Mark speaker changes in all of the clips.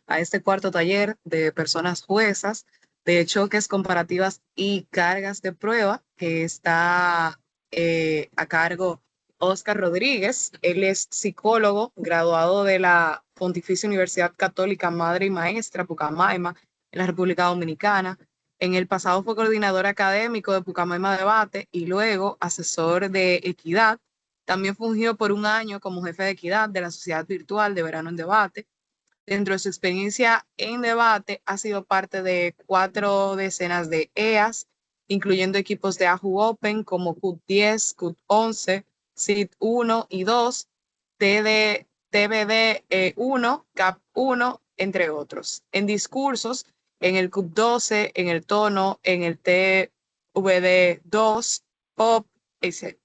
Speaker 1: a este cuarto taller de personas juezas de choques comparativas y cargas de prueba que está a cargo Oscar Rodríguez. Él es psicólogo, graduado de la Pontificia Universidad Católica Madre y Maestra Pucamaima en la República Dominicana. En el pasado fue coordinador académico de Pucamaima Debate y luego asesor de equidad. También fungió por un año como jefe de equidad de la Sociedad Virtual de Verano en Debate. Dentro de su experiencia en debate, ha sido parte de 4 decenas de EAs, incluyendo equipos de AJU Open como CUT 10, CUT 11, CIT 1 y 2, TBD 1, CAP 1, entre otros. En discursos, en el CUP 12, en el tono, en el TVD 2, POP,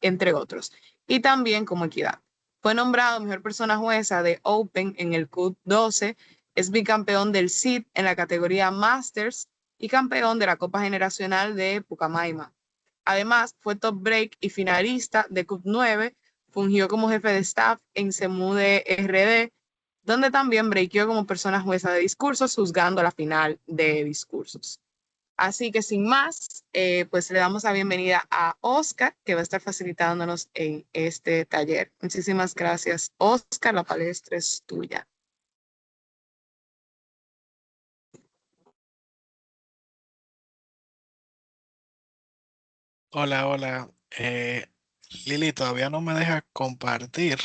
Speaker 1: entre otros. Y también como equidad. Fue nombrado mejor persona jueza de Open en el CUT 12, es bicampeón del CID en la categoría Masters y campeón de la Copa Generacional de Pucamaima. Además, fue top break y finalista de CUT 9, fungió como jefe de staff en CEMUDE RD, donde también breakeó como persona jueza de discursos, juzgando la final de discursos. Así que sin más, pues le damos la bienvenida a Oscar, que va a estar facilitándonos en este taller. Muchísimas gracias, Oscar. La palestra es tuya.
Speaker 2: Hola, hola. Lili, todavía no me deja compartir.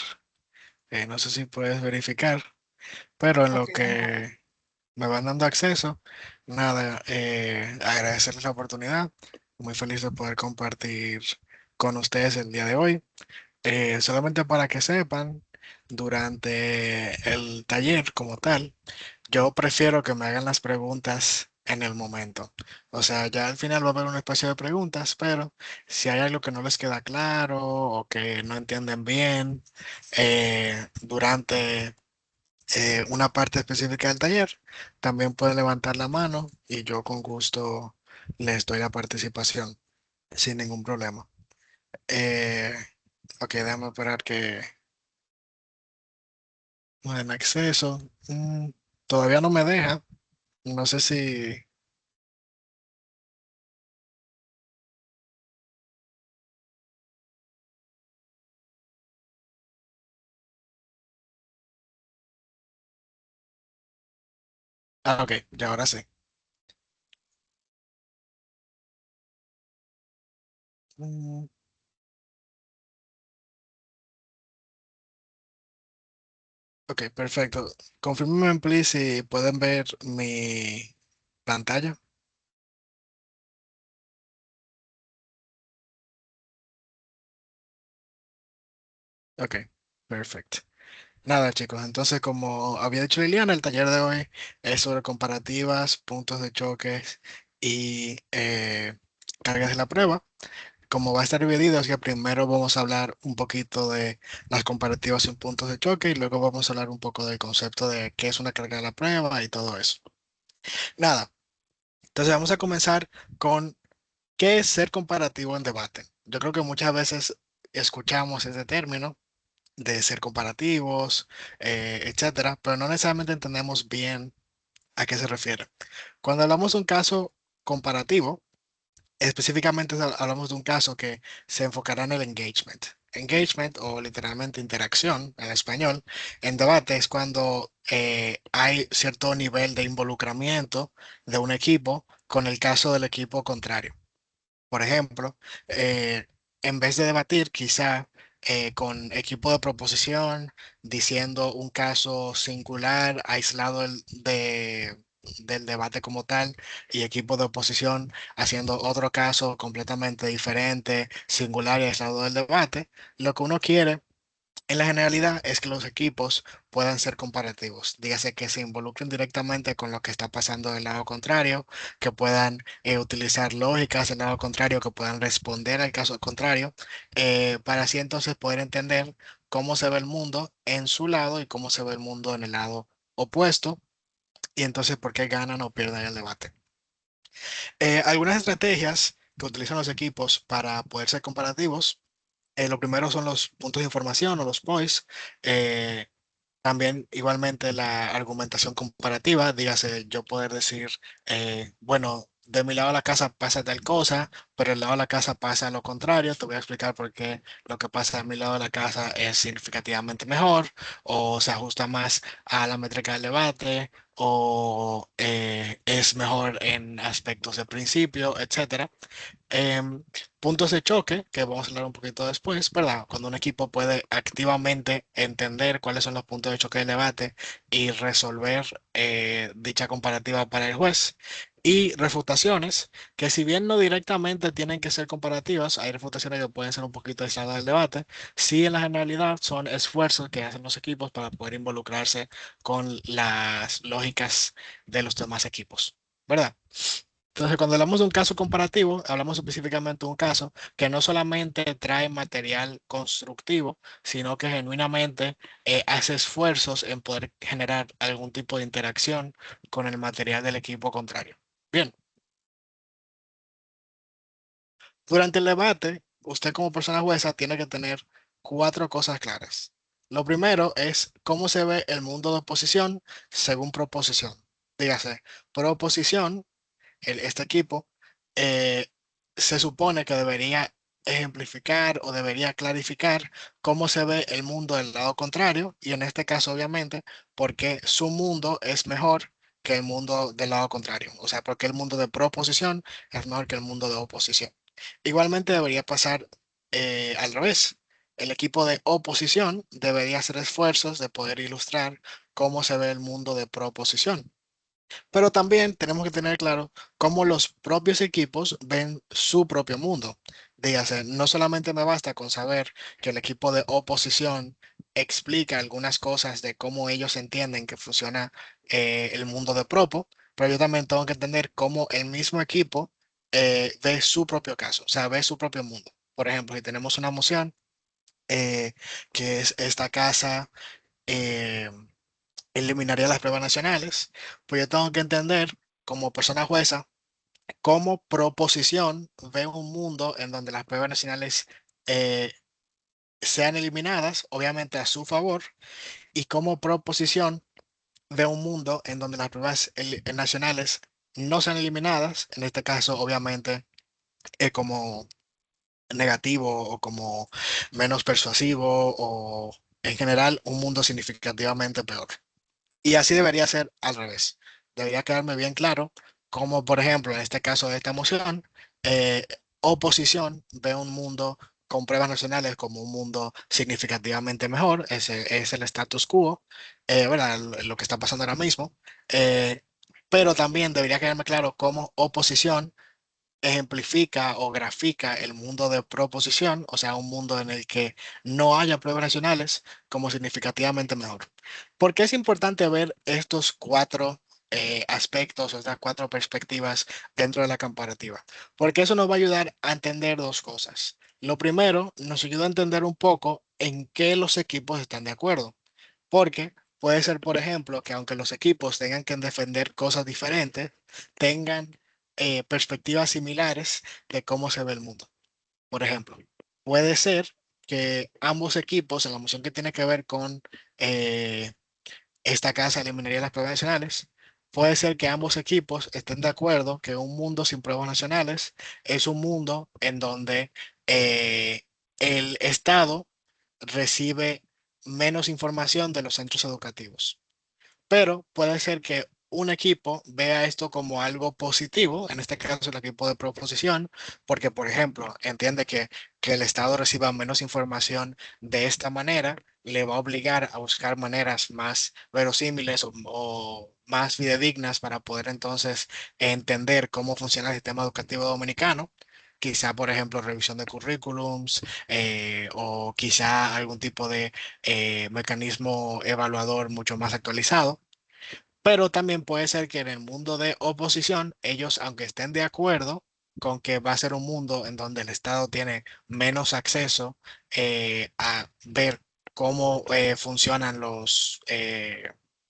Speaker 2: No sé si puedes verificar, pero en
Speaker 1: Ok,
Speaker 2: lo
Speaker 1: déjame ver.
Speaker 2: que me van dando acceso, nada, agradecerles la oportunidad. Muy feliz de poder compartir con ustedes el día de hoy. Solamente para que sepan, durante el taller como tal, yo prefiero que me hagan las preguntas en el momento. O sea, ya al final va a haber un espacio de preguntas, pero si hay algo que no les queda claro o que no entienden bien durante una parte específica del taller, también pueden levantar la mano y yo con gusto les doy la participación sin ningún problema. Eh, ok, déjame esperar que me den acceso. Todavía no me deja. No sé si... Ah, ok, ya ahora sí. Mm, ok, perfecto. Confírmenme, please, si pueden ver mi pantalla. Ok, perfecto. Nada, chicos, entonces, como había dicho Liliana, el taller de hoy es sobre comparativas, puntos de choques y cargas de la prueba. Como va a estar dividido, así que primero vamos a hablar un poquito de las comparativas en puntos de choque y luego vamos a hablar un poco del concepto de qué es una carga de la prueba y todo eso. Nada, entonces vamos a comenzar con qué es ser comparativo en debate. Yo creo que muchas veces escuchamos ese término de ser comparativos, etcétera, pero no necesariamente entendemos bien a qué se refiere. Cuando hablamos de un caso comparativo, específicamente hablamos de un caso que se enfocará en el engagement. Engagement o literalmente interacción en español, en debate es cuando hay cierto nivel de involucramiento de un equipo con el caso del equipo contrario. Por ejemplo, en vez de debatir quizá con equipo de proposición, diciendo un caso singular, aislado del debate como tal, y equipo de oposición haciendo otro caso completamente diferente, singular y aislado del debate, lo que uno quiere en la generalidad es que los equipos puedan ser comparativos, dígase que se involucren directamente con lo que está pasando del lado contrario, que puedan utilizar lógicas del lado contrario, que puedan responder al caso contrario, para así entonces poder entender cómo se ve el mundo en su lado y cómo se ve el mundo en el lado opuesto, y entonces por qué ganan o pierden el debate. Algunas estrategias que utilizan los equipos para poder ser comparativos. Lo primero son los puntos de información o los points. También igualmente la argumentación comparativa, dígase yo poder decir, bueno, de mi lado de la casa pasa tal cosa, pero del lado de la casa pasa lo contrario. Te voy a explicar por qué lo que pasa de mi lado de la casa es significativamente mejor, o se ajusta más a la métrica del debate, o es mejor en aspectos de principio, etcétera. Em, Puntos de choque, que vamos a hablar un poquito después, ¿verdad? Cuando un equipo puede activamente entender cuáles son los puntos de choque del debate y resolver dicha comparativa para el juez. Y refutaciones, que si bien no directamente tienen que ser comparativas, hay refutaciones que pueden ser un poquito aisladas del debate, sí en la generalidad son esfuerzos que hacen los equipos para poder involucrarse con las lógicas de los demás equipos, ¿verdad? Entonces, cuando hablamos de un caso comparativo, hablamos específicamente de un caso que no solamente trae material constructivo, sino que genuinamente hace esfuerzos en poder generar algún tipo de interacción con el material del equipo contrario. Bien, durante el debate, usted como persona jueza tiene que tener cuatro cosas claras. Lo primero es cómo se ve el mundo de oposición según proposición. Dígase, proposición este equipo, eh, se supone que debería ejemplificar o debería clarificar cómo se ve el mundo del lado contrario y en este caso obviamente porque su mundo es mejor que el mundo del lado contrario, o sea, porque el mundo de proposición es mejor que el mundo de oposición. Igualmente debería pasar al revés. El equipo de oposición debería hacer esfuerzos de poder ilustrar cómo se ve el mundo de proposición. Pero también tenemos que tener claro cómo los propios equipos ven su propio mundo. Dígase, no solamente me basta con saber que el equipo de oposición explica algunas cosas de cómo ellos entienden que funciona el mundo de propo, pero yo también tengo que entender cómo el mismo equipo ve su propio caso, o sea, ve su propio mundo. Por ejemplo, si tenemos una moción eh, que es esta casa. eh, Eliminaría las pruebas nacionales, pues yo tengo que entender como persona jueza cómo proposición ve un mundo en donde las pruebas nacionales eh, sean eliminadas, obviamente a su favor, y cómo proposición ve un mundo en donde las pruebas nacionales no sean eliminadas, en este caso obviamente como negativo o como menos persuasivo o en general un mundo significativamente peor. Y así debería ser al revés. Debería quedarme bien claro como, por ejemplo, en este caso de esta moción, eh, oposición ve un mundo con pruebas nacionales como un mundo significativamente mejor. Ese es el status quo, ¿verdad? Lo que está pasando ahora mismo. Eh, pero también debería quedarme claro cómo oposición ejemplifica o grafica el mundo de proposición, o sea, un mundo en el que no haya pruebas nacionales como significativamente mejor. ¿Por qué es importante ver estos cuatro aspectos, estas cuatro perspectivas dentro de la comparativa? Porque eso nos va a ayudar a entender dos cosas. Lo primero, nos ayuda a entender un poco en qué los equipos están de acuerdo. Porque puede ser, por ejemplo, que aunque los equipos tengan que defender cosas diferentes, tengan perspectivas similares de cómo se ve el mundo. Por ejemplo, puede ser que ambos equipos, en la moción que tiene que ver con eh, esta casa eliminaría las pruebas nacionales, puede ser que ambos equipos estén de acuerdo que un mundo sin pruebas nacionales es un mundo en donde eh, el Estado recibe menos información de los centros educativos. Pero puede ser que un equipo vea esto como algo positivo, en este caso el equipo de proposición, porque, por ejemplo, entiende que el Estado reciba menos información de esta manera, le va a obligar a buscar maneras más verosímiles o más fidedignas para poder entonces entender cómo funciona el sistema educativo dominicano. Quizá, por ejemplo, revisión de currículums o quizá algún tipo de mecanismo evaluador mucho más actualizado. Pero también puede ser que en el mundo de oposición, ellos, aunque estén de acuerdo con que va a ser un mundo en donde el Estado tiene menos acceso a ver cómo funcionan los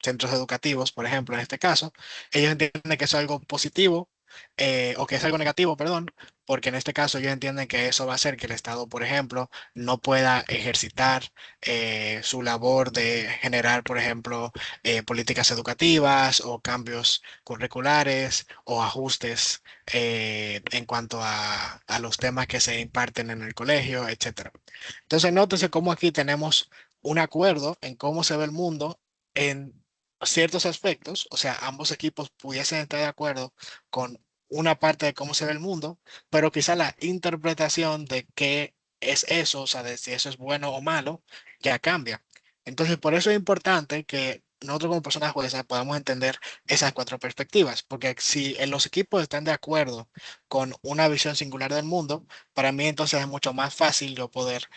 Speaker 2: centros educativos, por ejemplo, en este caso, ellos entienden que eso es algo positivo o que es algo negativo, perdón, porque en este caso ellos entienden que eso va a hacer que el Estado, por ejemplo, no pueda ejercitar su labor de generar, por ejemplo, políticas educativas o cambios curriculares o ajustes en cuanto a los temas que se imparten en el colegio, etcétera. Entonces, nótese cómo aquí tenemos un acuerdo en cómo se ve el mundo en ciertos aspectos, o sea, ambos equipos pudiesen estar de acuerdo con una parte de cómo se ve el mundo, pero quizá la interpretación de qué es eso, o sea, de si eso es bueno o malo, ya cambia. Entonces, por eso es importante que nosotros como personas jueces podamos entender esas cuatro perspectivas, porque si en los equipos están de acuerdo con una visión singular del mundo, para mí entonces es mucho más fácil yo poder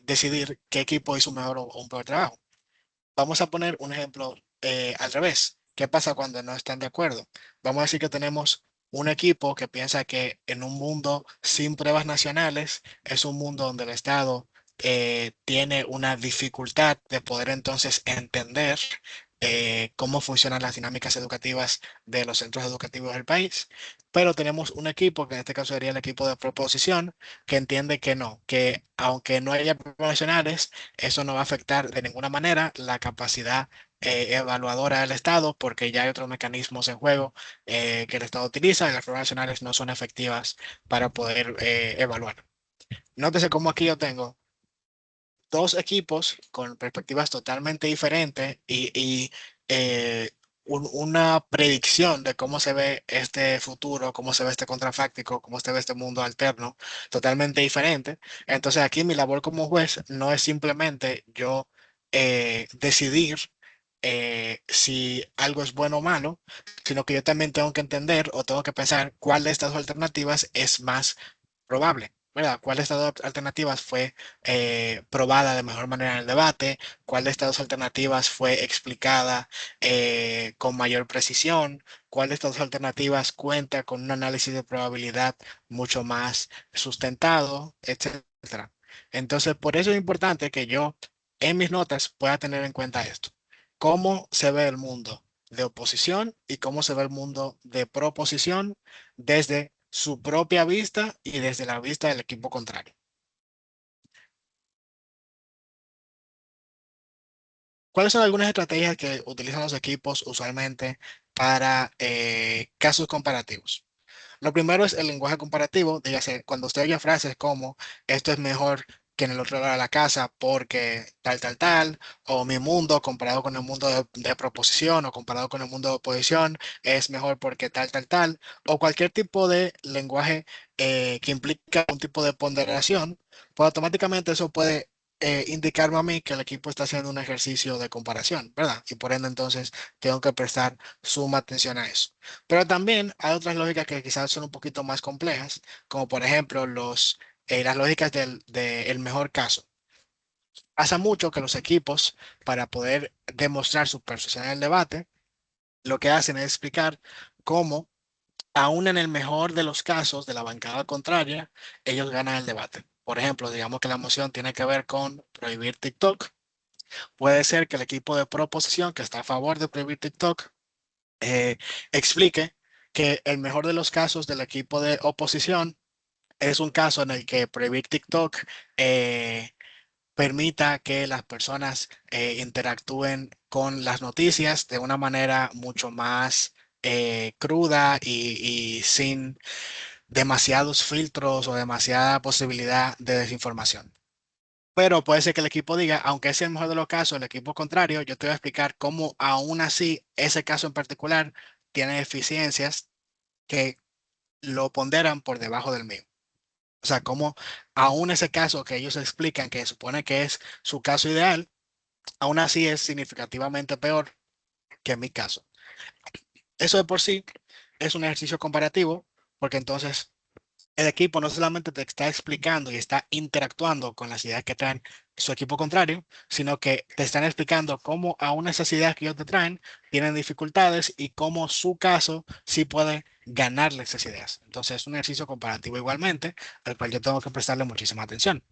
Speaker 2: decidir qué equipo hizo un mejor o un peor trabajo. Vamos a poner un ejemplo al revés. ¿Qué pasa cuando no están de acuerdo? Vamos a decir que tenemos un equipo que piensa que en un mundo sin pruebas nacionales es un mundo donde el Estado tiene una dificultad de poder entonces entender cómo funcionan las dinámicas educativas de los centros educativos del país. Pero tenemos un equipo, que en este caso sería el equipo de proposición, que entiende que no, que aunque no haya pruebas nacionales, eso no va a afectar de ninguna manera la capacidad evaluadora del Estado, porque ya hay otros mecanismos en juego que el Estado utiliza y las pruebas nacionales no son efectivas para poder evaluar. Nótese cómo aquí yo tengo dos equipos con perspectivas totalmente diferentes y, eh, una predicción de cómo se ve este futuro, cómo se ve este contrafáctico, cómo se ve este mundo alterno, totalmente diferente. Entonces aquí mi labor como juez no es simplemente yo decidir si algo es bueno o malo, sino que yo también tengo que entender o tengo que pensar cuál de estas dos alternativas es más probable, ¿verdad? ¿Cuál de estas dos alternativas fue probada de mejor manera en el debate? ¿Cuál de estas dos alternativas fue explicada con mayor precisión? ¿Cuál de estas dos alternativas cuenta con un análisis de probabilidad mucho más sustentado, etcétera? Entonces, por eso es importante que yo en mis notas pueda tener en cuenta esto. ¿Cómo se ve el mundo de oposición y cómo se ve el mundo de proposición desde su propia vista y desde la vista del equipo contrario? ¿Cuáles son algunas estrategias que utilizan los equipos usualmente para casos comparativos? Lo primero es el lenguaje comparativo, dígase, cuando usted oye frases como esto es mejor que en el otro lado de la casa porque tal, tal, tal, o mi mundo comparado con el mundo de proposición o comparado con el mundo de oposición es mejor porque tal, tal, tal, o cualquier tipo de lenguaje que implica un tipo de ponderación, pues automáticamente eso puede indicarme a mí que el equipo está haciendo un ejercicio de comparación, ¿verdad? Y por ende entonces tengo que prestar suma atención a eso. Pero también hay otras lógicas que quizás son un poquito más complejas, como por ejemplo las lógicas del mejor caso. Pasa mucho que los equipos, para poder demostrar su persuasión en el debate, lo que hacen es explicar cómo, aún en el mejor de los casos de la bancada contraria, ellos ganan el debate. Por ejemplo, digamos que la moción tiene que ver con prohibir TikTok. Puede ser que el equipo de proposición que está a favor de prohibir TikTok eh, explique que el mejor de los casos del equipo de oposición es un caso en el que prohibir TikTok eh, permita que las personas interactúen con las noticias de una manera mucho más cruda y sin demasiados filtros o demasiada posibilidad de desinformación. Pero puede ser que el equipo diga, aunque es el mejor de los casos, el equipo contrario, yo te voy a explicar cómo aún así ese caso en particular tiene eficiencias que lo ponderan por debajo del mío. O sea, cómo aún ese caso que ellos explican que supone que es su caso ideal, aún así es significativamente peor que mi caso. Eso de por sí es un ejercicio comparativo, porque entonces el equipo no solamente te está explicando y está interactuando con las ideas que traen su equipo contrario, sino que te están explicando cómo aún esas ideas que ellos te traen tienen dificultades y cómo su caso sí puede ganarle esas ideas. Entonces es un ejercicio comparativo igualmente, al cual yo tengo que prestarle muchísima atención.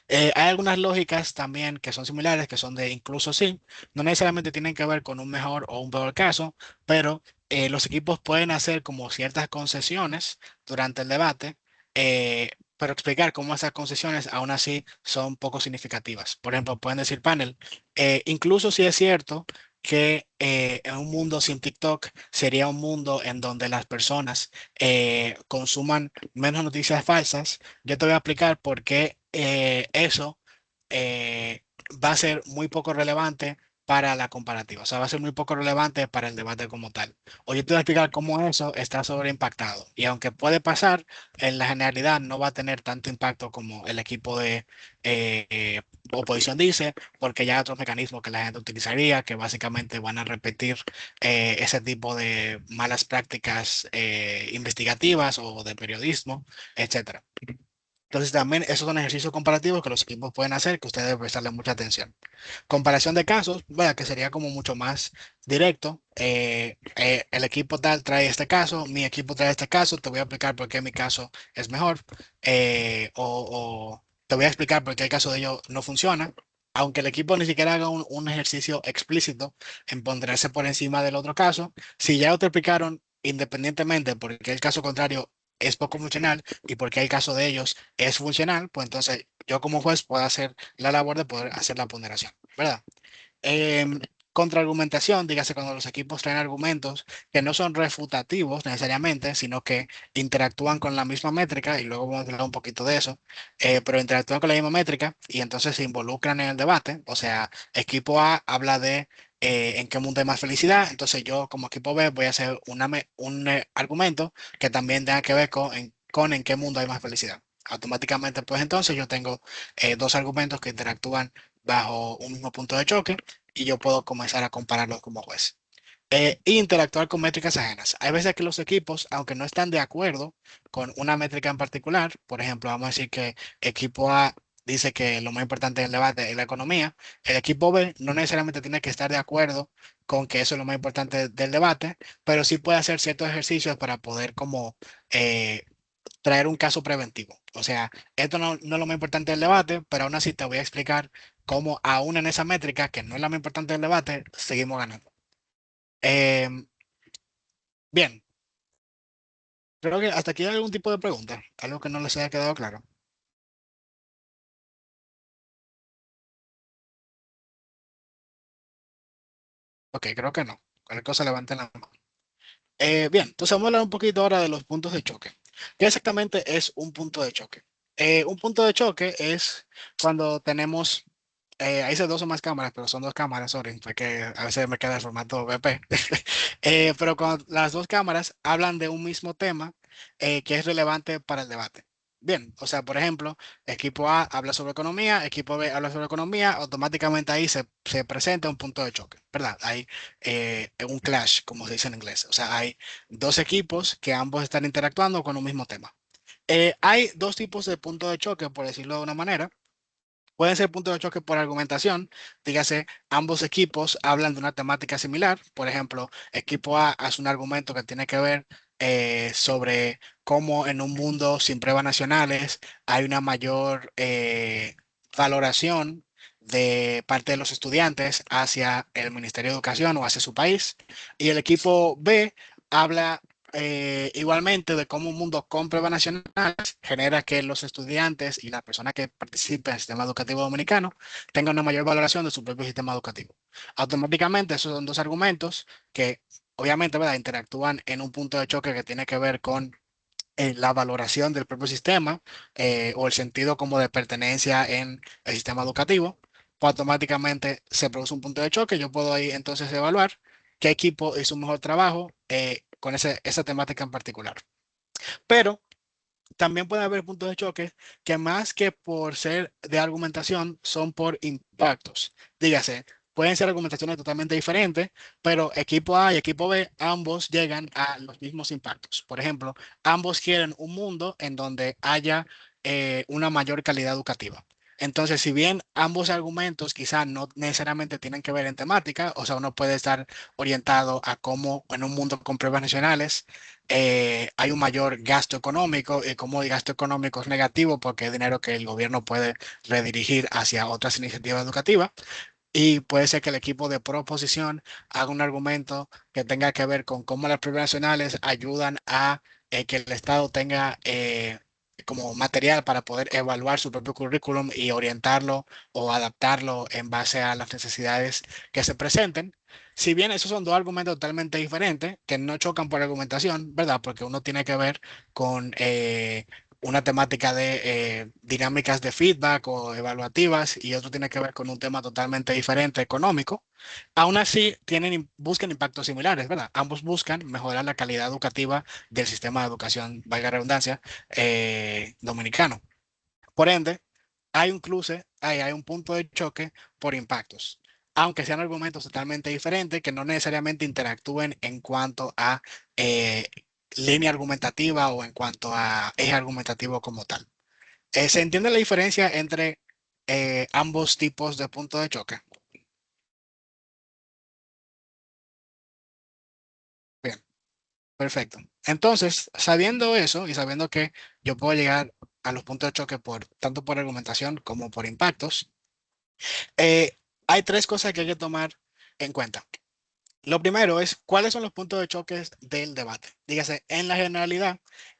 Speaker 2: Hay algunas lógicas también que son similares, que son de incluso sí, no necesariamente tienen que ver con un mejor o un peor caso, pero los equipos pueden hacer como ciertas concesiones durante el debate, pero explicar cómo esas concesiones aún así son poco significativas. Por ejemplo, pueden decir panel, incluso si es cierto que en un mundo sin TikTok sería un mundo en donde las personas consuman menos noticias falsas, yo te voy a explicar por qué eso eh, va a ser muy poco relevante para la comparativa, o sea, va a ser muy poco relevante para el debate como tal. O yo te voy a explicar cómo eso está sobreimpactado. Y aunque puede pasar, en la generalidad no va a tener tanto impacto como el equipo de oposición dice, porque ya hay otros mecanismos que la gente utilizaría, que básicamente van a repetir ese tipo de malas prácticas investigativas o de periodismo, etcétera. Entonces también esos son ejercicios comparativos que los equipos pueden hacer que ustedes deben prestarle mucha atención. Comparación de casos, vaya, que sería como mucho más directo. El equipo tal trae este caso, mi equipo trae este caso, te voy a explicar por qué mi caso es mejor, o te voy a explicar por qué el caso de ellos no funciona. Aunque el equipo ni siquiera haga un ejercicio explícito en ponerse por encima del otro caso, si ya te explicaron independientemente por qué el caso contrario es poco funcional y por qué el caso de ellos es funcional, pues entonces yo como juez puedo hacer la labor de poder hacer la ponderación, ¿verdad? Em, Contraargumentación, dígase cuando los equipos traen argumentos que no son refutativos necesariamente, sino que interactúan con la misma métrica, y luego vamos a hablar un poquito de eso, pero interactúan con la misma métrica y entonces se involucran en el debate. O sea, equipo A habla de en qué mundo hay más felicidad, entonces yo como equipo B voy a hacer un argumento que también tenga que ver con en qué mundo hay más felicidad. Automáticamente, pues entonces yo tengo dos argumentos que interactúan bajo un mismo punto de choque y yo puedo comenzar a compararlos como juez. Interactuar con métricas ajenas. Hay veces que los equipos, aunque no están de acuerdo con una métrica en particular, por ejemplo, vamos a decir que equipo A dice que lo más importante del debate es la economía, el equipo B no necesariamente tiene que estar de acuerdo con que eso es lo más importante del debate, pero sí puede hacer ciertos ejercicios para poder como eh, traer un caso preventivo. O sea, esto no es lo más importante del debate, pero aún así te voy a explicar cómo aún en esa métrica, que no es la más importante del debate, seguimos ganando. Em, Bien, creo que hasta aquí hay algún tipo de pregunta, algo que no les haya quedado claro. Ok, creo que no. Cualquier cosa levanten la mano. Bien, entonces vamos a hablar un poquito ahora de los puntos de choque. ¿Qué exactamente es un punto de choque? Un punto de choque es cuando tenemos, ahí dice dos o más cámaras, pero son dos cámaras, sorry, porque a veces me queda el formato BP. Pero cuando las dos cámaras hablan de un mismo tema que es relevante para el debate. Bien, o sea, por ejemplo, equipo A habla sobre economía, equipo B habla sobre economía, automáticamente ahí se presenta un punto de choque, ¿verdad? Hay un clash, como se dice en inglés. O sea, hay dos equipos que ambos están interactuando con un mismo tema. Hay dos tipos de punto de choque, por decirlo de una manera. Pueden ser puntos de choque por argumentación, dígase, ambos equipos hablan de una temática similar. Por ejemplo, equipo A hace un argumento que tiene que ver sobre cómo en un mundo sin pruebas nacionales hay una mayor valoración de parte de los estudiantes hacia el Ministerio de Educación o hacia su país. Y el equipo B habla igualmente de cómo un mundo con pruebas nacionales genera que los estudiantes y las personas que participen en el sistema educativo dominicano tengan una mayor valoración de su propio sistema educativo. Automáticamente, esos son dos argumentos que obviamente, ¿verdad?, interactúan en un punto de choque que tiene que ver con la valoración del propio sistema o el sentido como de pertenencia en el sistema educativo. Pues automáticamente se produce un punto de choque. Yo puedo ahí entonces evaluar qué equipo hizo un mejor trabajo con esa temática en particular. Pero también puede haber puntos de choque que más que por ser de argumentación son por impactos. Dígase, pueden ser argumentaciones totalmente diferentes, pero equipo A y equipo B, ambos llegan a los mismos impactos. Por ejemplo, ambos quieren un mundo en donde haya una mayor calidad educativa. Entonces, si bien ambos argumentos quizás no necesariamente tienen que ver en temática, o sea, uno puede estar orientado a cómo en un mundo con pruebas nacionales hay un mayor gasto económico y como el gasto económico es negativo porque es dinero que el gobierno puede redirigir hacia otras iniciativas educativas. Y puede ser que el equipo de proposición haga un argumento que tenga que ver con cómo las pruebas nacionales ayudan a que el Estado tenga como material para poder evaluar su propio currículum y orientarlo o adaptarlo en base a las necesidades que se presenten. Si bien esos son dos argumentos totalmente diferentes, que no chocan por argumentación, ¿verdad? Porque uno tiene que ver con una temática de dinámicas de feedback o evaluativas y otro tiene que ver con un tema totalmente diferente, económico. Aún así, buscan impactos similares, ¿verdad? Ambos buscan mejorar la calidad educativa del sistema de educación, valga la redundancia, dominicano. Por ende, hay un punto de choque por impactos, aunque sean argumentos totalmente diferentes que no necesariamente interactúen en cuanto a eh, línea argumentativa o en cuanto a eje argumentativo como tal. ¿Se entiende la diferencia entre ambos tipos de punto de choque? Bien, perfecto. Entonces, sabiendo eso y sabiendo que yo puedo llegar a los puntos de choque tanto por argumentación como por impactos, Eh, hay tres cosas que hay que tomar en cuenta. Lo primero es cuáles son los puntos de choque del debate. Dígase, en la generalidad,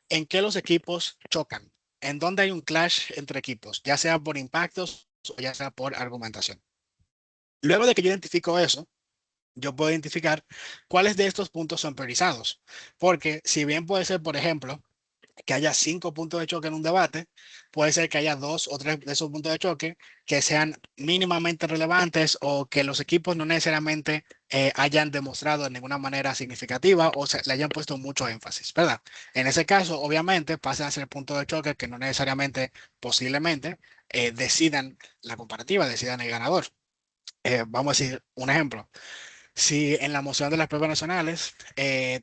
Speaker 2: en qué los equipos chocan, en dónde hay un clash entre equipos, ya sea por impactos o ya sea por argumentación. Luego de que yo identifico eso, yo puedo identificar cuáles de estos puntos son priorizados. Porque si bien puede ser, por ejemplo, que haya 5 puntos de choque en un debate, puede ser que haya 2 o 3 de esos puntos de choque que sean mínimamente relevantes o que los equipos no necesariamente hayan demostrado de ninguna manera significativa o le hayan puesto mucho énfasis, ¿verdad? En ese caso, obviamente, pasan a ser puntos de choque que no necesariamente, posiblemente, decidan la comparativa, decidan el ganador. Vamos a decir un ejemplo. Si en la moción de las pruebas nacionales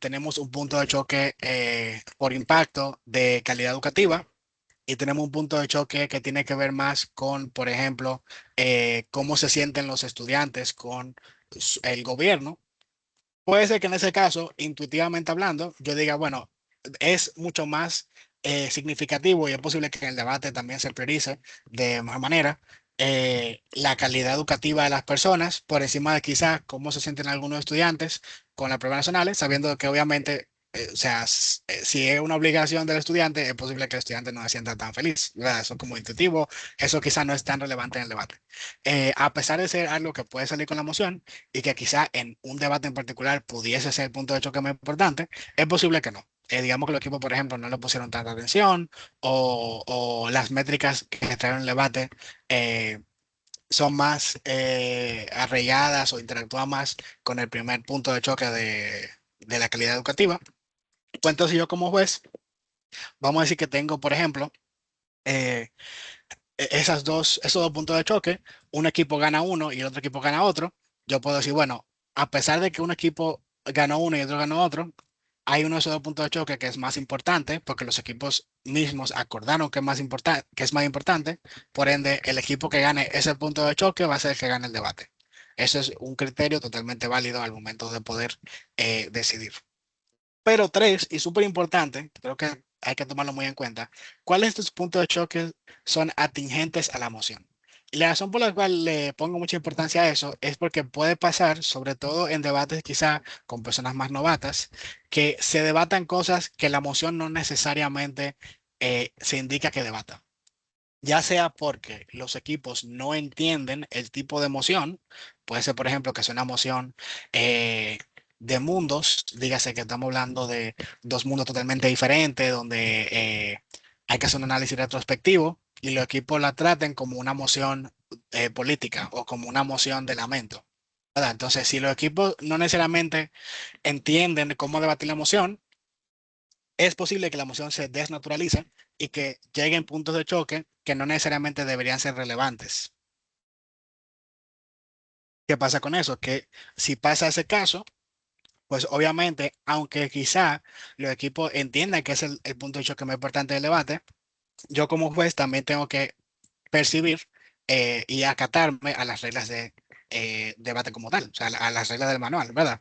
Speaker 2: tenemos un punto de choque por impacto de calidad educativa y tenemos un punto de choque que tiene que ver más con, por ejemplo, cómo se sienten los estudiantes con el gobierno, puede ser que en ese caso, intuitivamente hablando, yo diga, bueno, es mucho más significativo y es posible que en el debate también se priorice de mejor manera la calidad educativa de las personas por encima de quizás cómo se sienten algunos estudiantes con las pruebas nacionales, sabiendo que obviamente, o sea, si es una obligación del estudiante, es posible que el estudiante no se sienta tan feliz, ¿verdad? Eso como intuitivo, eso quizás no es tan relevante en el debate. A pesar de ser algo que puede salir con la moción, y que quizá en un debate en particular pudiese ser el punto de choque más importante, es posible que no. Digamos que los equipos, por ejemplo, no le pusieron tanta atención o las métricas que traen el debate eh, son más arraigadas o interactúan más con el primer punto de choque de la calidad educativa. Pues entonces yo como juez, vamos a decir que tengo, por ejemplo, eh, esos dos puntos de choque, un equipo gana uno y el otro equipo gana otro, yo puedo decir, bueno, a pesar de que un equipo ganó uno y otro ganó otro, hay uno de esos dos puntos de choque que es más importante porque los equipos mismos acordaron que es más importante, por ende, el equipo que gane ese punto de choque va a ser el que gane el debate. Eso es un criterio totalmente válido al momento de poder decidir. Pero tres, y súper importante, creo que hay que tomarlo muy en cuenta, ¿cuáles de estos puntos de choque son atingentes a la moción? Y la razón por la cual le pongo mucha importancia a eso es porque puede pasar, sobre todo en debates quizá con personas más novatas, que se debatan cosas que la moción no necesariamente se indica que debata. Ya sea porque los equipos no entienden el tipo de moción, puede ser, por ejemplo, que sea una moción eh, de mundos, dígase que estamos hablando de dos mundos totalmente diferentes, donde hay que hacer un análisis retrospectivo y los equipos la traten como una moción política o como una moción de lamento, ¿verdad? Entonces, si los equipos no necesariamente entienden cómo debatir la moción, es posible que la emoción se desnaturalice y que lleguen puntos de choque que no necesariamente deberían ser relevantes. ¿Qué pasa con eso? Que si pasa ese caso, pues obviamente, aunque quizá los equipos entiendan que es el punto de choque más importante del debate, yo como juez también tengo que percibir y acatarme a las reglas de debate como tal, o sea, a las reglas del manual, ¿verdad?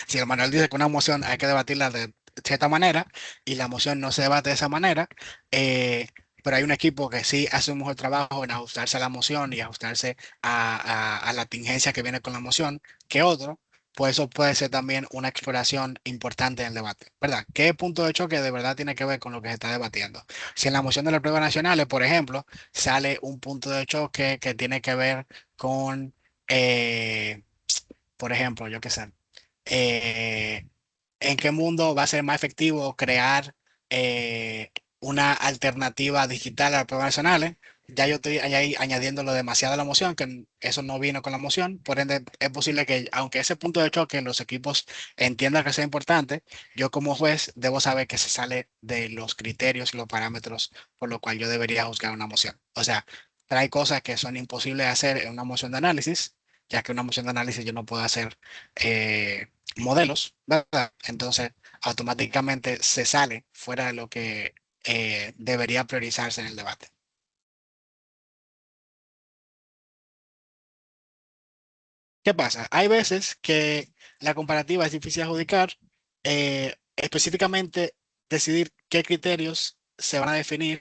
Speaker 2: Si el manual dice que una moción hay que debatirla de cierta manera y la moción no se debate de esa manera, eh, pero hay un equipo que sí hace un mejor trabajo en ajustarse a la emoción y ajustarse a la tingencia que viene con la emoción que otro, pues eso puede ser también una exploración importante en el debate, ¿verdad? ¿Qué punto de choque de verdad tiene que ver con lo que se está debatiendo? Si en la moción de las pruebas nacionales, por ejemplo, sale un punto de choque que tiene que ver con, eh, por ejemplo, yo qué sé, eh, en qué mundo va a ser más efectivo crear una alternativa digital a las pruebas nacionales. Ya yo estoy ahí añadiéndolo demasiado a la moción, que eso no vino con la moción. Por ende, es posible que, aunque ese punto de choque los equipos entiendan que sea importante, yo como juez debo saber que se sale de los criterios y los parámetros por lo cual yo debería juzgar una moción. O sea, trae cosas que son imposibles de hacer en una moción de análisis, ya que una moción de análisis yo no puedo hacer eh, modelos, ¿verdad? Entonces, automáticamente se sale fuera de lo que debería priorizarse en el debate. ¿Qué pasa? Hay veces que la comparativa es difícil de adjudicar, específicamente decidir qué criterios se van a definir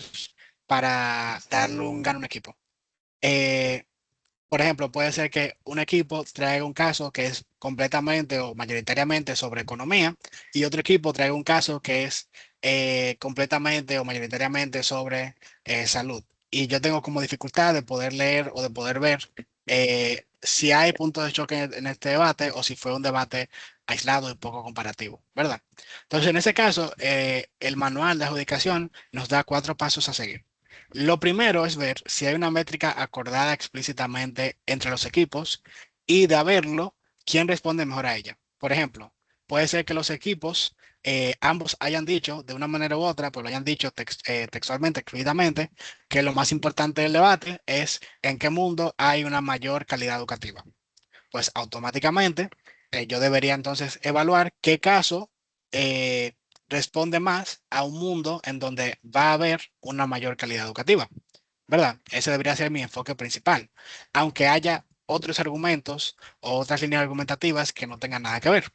Speaker 2: para darle un gano a un equipo. Eh, Por ejemplo, puede ser que un equipo traiga un caso que es completamente o mayoritariamente sobre economía y otro equipo traiga un caso que es completamente o mayoritariamente sobre salud. Y yo tengo como dificultad de poder leer o de poder ver si hay puntos de choque en este debate o si fue un debate aislado y poco comparativo, ¿verdad? Entonces, en ese caso, el manual de adjudicación nos da cuatro pasos a seguir. Lo primero es ver si hay una métrica acordada explícitamente entre los equipos y de haberlo, quién responde mejor a ella. Por ejemplo, puede ser que los equipos ambos hayan dicho de una manera u otra, pues lo hayan dicho textualmente, explícitamente, que lo más importante del debate es en qué mundo hay una mayor calidad educativa. Pues automáticamente yo debería entonces evaluar qué caso eh, responde más a un mundo en donde va a haber una mayor calidad educativa, ¿verdad? Ese debería ser mi enfoque principal, aunque haya otros argumentos o otras líneas argumentativas que no tengan nada que ver.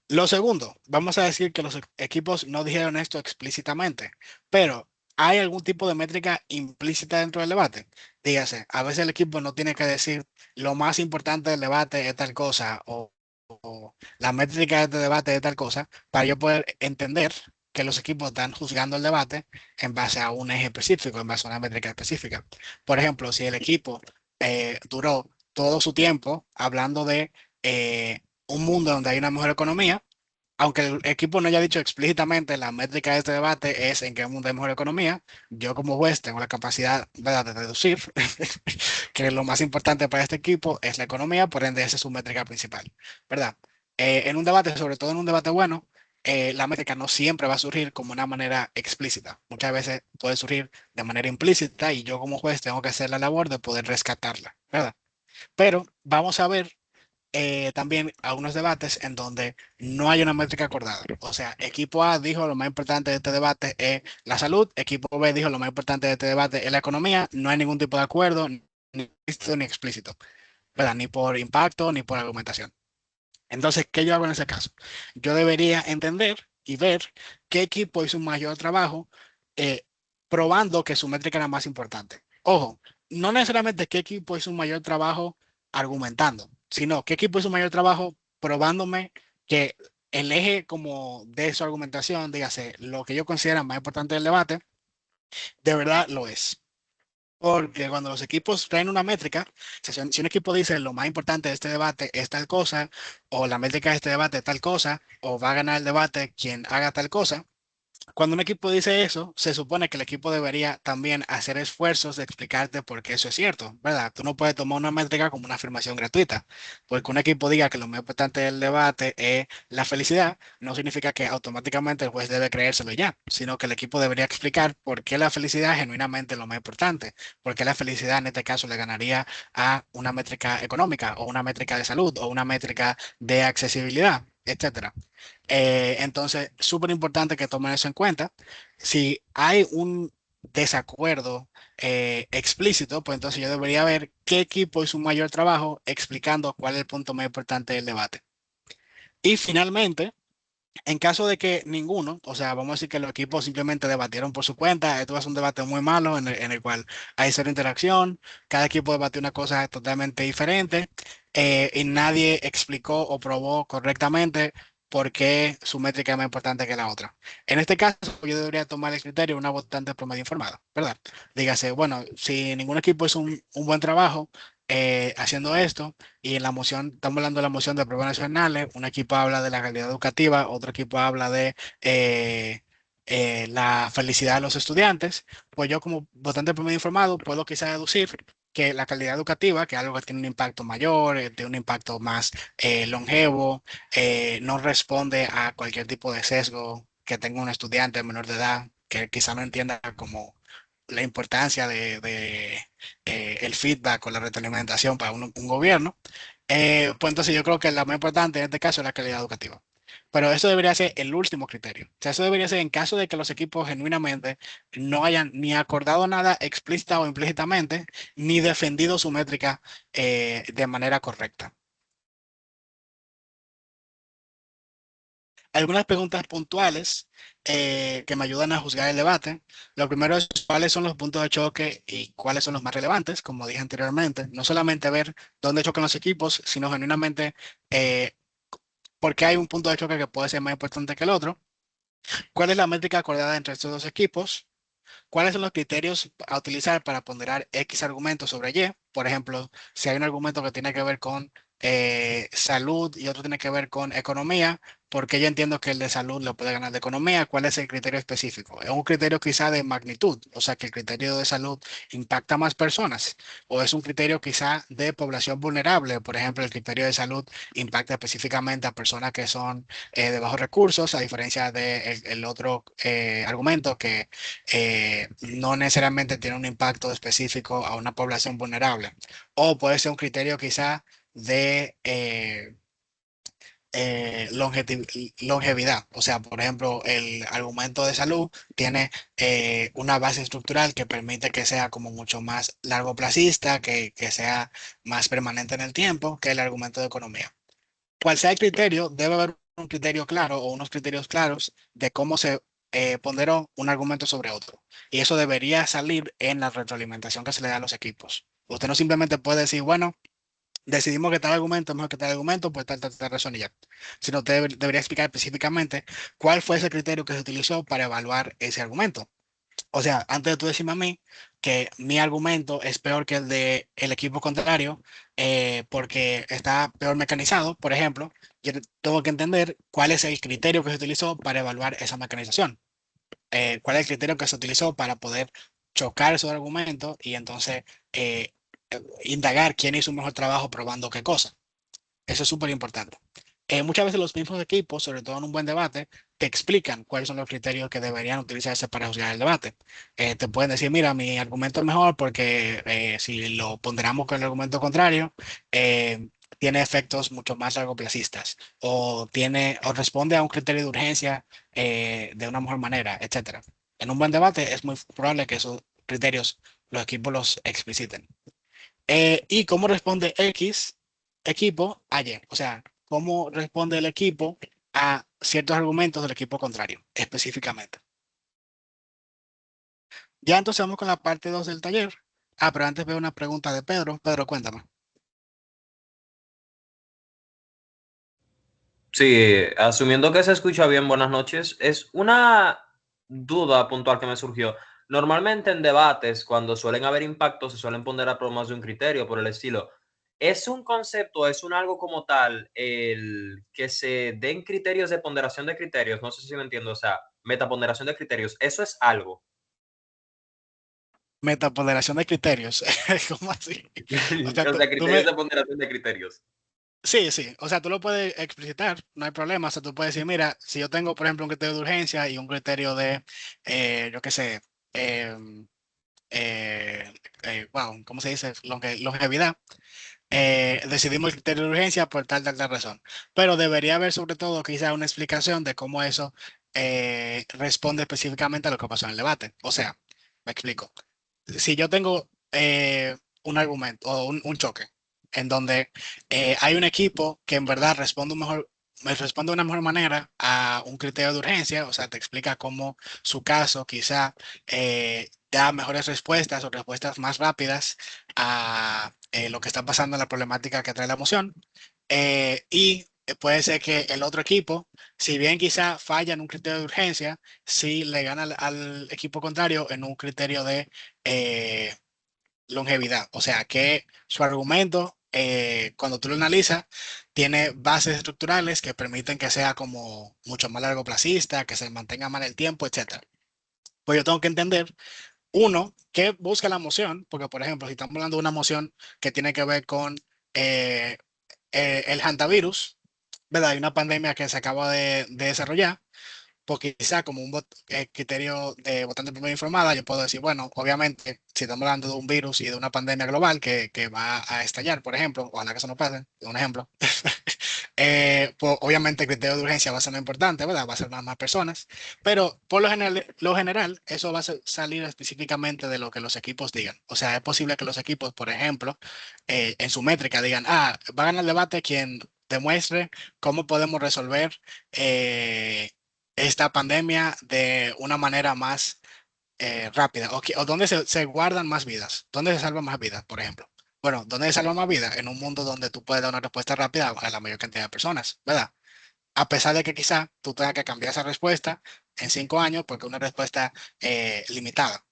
Speaker 2: Lo segundo, vamos a decir que los equipos no dijeron esto explícitamente, pero ¿hay algún tipo de métrica implícita dentro del debate? Dígase, a veces el equipo no tiene que decir lo más importante del debate es tal cosa o la métrica de este debate es tal cosa para yo poder entender que los equipos están juzgando el debate en base a un eje específico, en base a una métrica específica. Por ejemplo, si el equipo duró todo su tiempo hablando de un mundo donde hay una mejor economía, aunque el equipo no haya dicho explícitamente la métrica de este debate es en qué mundo hay mejor economía, yo como juez tengo la capacidad, ¿verdad?, de deducir que lo más importante para este equipo es la economía, por ende esa es su métrica principal, ¿verdad? En un debate, sobre todo en un debate bueno, la métrica no siempre va a surgir como una manera explícita. Muchas veces puede surgir de manera implícita y yo como juez tengo que hacer la labor de poder rescatarla, ¿verdad? Pero vamos a ver también algunos debates en donde no hay una métrica acordada. O sea, equipo A dijo lo más importante de este debate es la salud, equipo B dijo lo más importante de este debate es la economía, no hay ningún tipo de acuerdo, ni explícito ni explícito, ¿verdad? Ni por impacto ni por argumentación. Entonces, ¿qué yo hago en ese caso? Yo debería entender y ver qué equipo hizo un mayor trabajo eh, probando que su métrica era más importante. Ojo, no necesariamente qué equipo hizo un mayor trabajo argumentando, sino qué equipo hizo un mayor trabajo probándome que el eje como de su argumentación, dígase, lo que yo considero más importante del debate, de verdad lo es. Porque cuando los equipos traen una métrica, si un equipo dice lo más importante de este debate es tal cosa, o la métrica de este debate es tal cosa, o va a ganar el debate quien haga tal cosa, cuando un equipo dice eso, se supone que el equipo debería también hacer esfuerzos de explicarte por qué eso es cierto, ¿verdad? Tú no puedes tomar una métrica como una afirmación gratuita, porque un equipo diga que lo más importante del debate es la felicidad, no significa que automáticamente el juez debe creérselo ya, sino que el equipo debería explicar por qué la felicidad es genuinamente lo más importante, por qué la felicidad en este caso le ganaría a una métrica económica o una métrica de salud o una métrica de accesibilidad, etcétera. Entonces, súper importante que tomen eso en cuenta. Si hay un desacuerdo explícito, pues entonces yo debería ver qué equipo hizo un mayor trabajo explicando cuál es el punto más importante del debate. Y finalmente, En caso de que ninguno, o sea, vamos a decir que los equipos simplemente debatieron por su cuenta, esto va a ser un debate muy malo en el cual hay cero interacción, cada equipo debatió una cosa totalmente diferente y nadie explicó o probó correctamente por qué su métrica es más importante que la otra. En este caso, yo debería tomar el criterio de una votante promedio informada, ¿verdad? Dígase, bueno, si ningún equipo hizo un buen trabajo haciendo esto, y en la moción, estamos hablando de la moción de pruebas nacionales, un equipo habla de la calidad educativa, otro equipo habla de la felicidad de los estudiantes, pues yo como votante promedio informado puedo quizás deducir que la calidad educativa, que es algo que tiene un impacto mayor, tiene un impacto más longevo, no responde a cualquier tipo de sesgo que tenga un estudiante menor de edad, que quizá no entienda como la importancia de el feedback o la retroalimentación para un gobierno, pues entonces yo creo que la más importante en este caso es la calidad educativa. Pero eso debería ser el último criterio. O sea, eso debería ser en caso de que los equipos genuinamente no hayan ni acordado nada explícita o implícitamente, ni defendido su métrica de manera correcta. Algunas preguntas puntuales que me ayudan a juzgar el debate. Lo primero es cuáles son los puntos de choque y cuáles son los más relevantes, como dije anteriormente. No solamente ver dónde chocan los equipos, sino genuinamente eh, por qué hay un punto de choque que puede ser más importante que el otro. ¿Cuál es la métrica acordada entre estos dos equipos? ¿Cuáles son los criterios a utilizar para ponderar X argumentos sobre Y? Por ejemplo, si hay un argumento que tiene que ver con salud y otro tiene que ver con economía, porque yo entiendo que el de salud lo puede ganar de economía, ¿cuál es el criterio específico? ¿Es un criterio quizá de magnitud? O sea, que el criterio de salud impacta a más personas. ¿O es un criterio quizá de población vulnerable? Por ejemplo, el criterio de salud impacta específicamente a personas que son de bajos recursos, a diferencia del el otro argumento que no necesariamente tiene un impacto específico a una población vulnerable. O puede ser un criterio quizá de longevidad. O sea, por ejemplo, el argumento de salud tiene una base estructural que permite que sea como mucho más largo plazista, que sea más permanente en el tiempo que el argumento de economía. Cual sea el criterio, debe haber un criterio claro o unos criterios claros de cómo se ponderó un argumento sobre otro. Y eso debería salir en la retroalimentación que se le da a los equipos. Usted no simplemente puede decir, bueno, decidimos que tal argumento es mejor que tal argumento, pues tal razón y ya. Sino usted debería explicar específicamente cuál fue ese criterio que se utilizó para evaluar ese argumento. O sea, antes de tú decirme a mí que mi argumento es peor que el de el equipo contrario, porque está peor mecanizado, por ejemplo, yo tengo que entender cuál es el criterio que se utilizó para evaluar esa mecanización. Cuál es el criterio que se utilizó para poder chocar esos argumentos y entonces indagar quién hizo un mejor trabajo probando qué cosa. Eso es súper importante. Muchas veces los mismos equipos, sobre todo en un buen debate, te explican cuáles son los criterios que deberían utilizarse para juzgar el debate. Te pueden decir, mira, mi argumento es mejor porque si lo ponderamos con el argumento contrario, tiene efectos mucho más largoplacistas o responde a un criterio de urgencia de una mejor manera, etcétera. En un buen debate es muy probable que esos criterios los equipos los expliciten. Y cómo responde X equipo a Y. O sea, cómo responde el equipo a ciertos argumentos del equipo contrario, específicamente. Ya entonces vamos con la parte 2 del taller. Ah, pero antes veo una pregunta de Pedro. Pedro, cuéntame.
Speaker 3: Sí, asumiendo que se escucha bien, buenas noches. Es una duda puntual que me surgió. Normalmente en debates, cuando suelen haber impactos, se suelen ponderar por más de un criterio, por el estilo. ¿Es un concepto, es un algo como tal, el que se den criterios de ponderación de criterios? No sé si me entiendo, o sea, metaponderación de criterios, ¿eso es algo?
Speaker 2: Metaponderación de criterios. ¿Cómo así? O sea,
Speaker 3: O sea, criterios de ponderación de criterios.
Speaker 2: Sí, sí. O sea, tú lo puedes explicitar, no hay problema. O sea, tú puedes decir, mira, si yo tengo, por ejemplo, un criterio de urgencia y un criterio de, yo qué sé, em, wow, ¿cómo se dice? Longevidad. Decidimos el criterio de urgencia por tal razón. Pero debería haber sobre todo quizá una explicación de cómo eso responde específicamente a lo que pasó en el debate. O sea, me explico. Si yo tengo un argumento o un choque en donde hay un equipo que en verdad responde mejor, me responde de una mejor manera a un criterio de urgencia, o sea, te explica cómo su caso quizá da mejores respuestas o respuestas más rápidas a lo que está pasando en la problemática que trae la moción. Y puede ser que el otro equipo, si bien quizá falla en un criterio de urgencia, sí le gana al equipo contrario en un criterio de eh, longevidad. O sea que su argumento, cuando tú lo analizas, tiene bases estructurales que permiten que sea como mucho más largo plazista, que se mantenga más en el tiempo, etcétera. Pues yo tengo que entender, uno, qué busca la moción, porque por ejemplo, si estamos hablando de una moción que tiene que ver con eh, el hantavirus, ¿verdad? Hay una pandemia que se acaba de desarrollar, porque quizá como un criterio de votante primera informada, yo puedo decir, bueno, obviamente, si estamos hablando de un virus y de una pandemia global que va a estallar, por ejemplo, ojalá que eso no pase, un ejemplo, pues obviamente el criterio de urgencia va a ser muy importante, ¿verdad? Va a ser más personas, pero por lo general, eso va a salir específicamente de lo que los equipos digan. O sea, es posible que los equipos, por ejemplo, en su métrica digan, va a ganar el debate quien demuestre cómo podemos resolver esta pandemia de una manera más rápida o donde se guardan más vidas, donde se salvan más vidas, por ejemplo. Bueno, ¿dónde se salvan más vidas? En un mundo donde tú puedes dar una respuesta rápida a la mayor cantidad de personas, ¿verdad? A pesar de que quizá tú tengas que cambiar esa respuesta en 5 años porque es una respuesta limitada.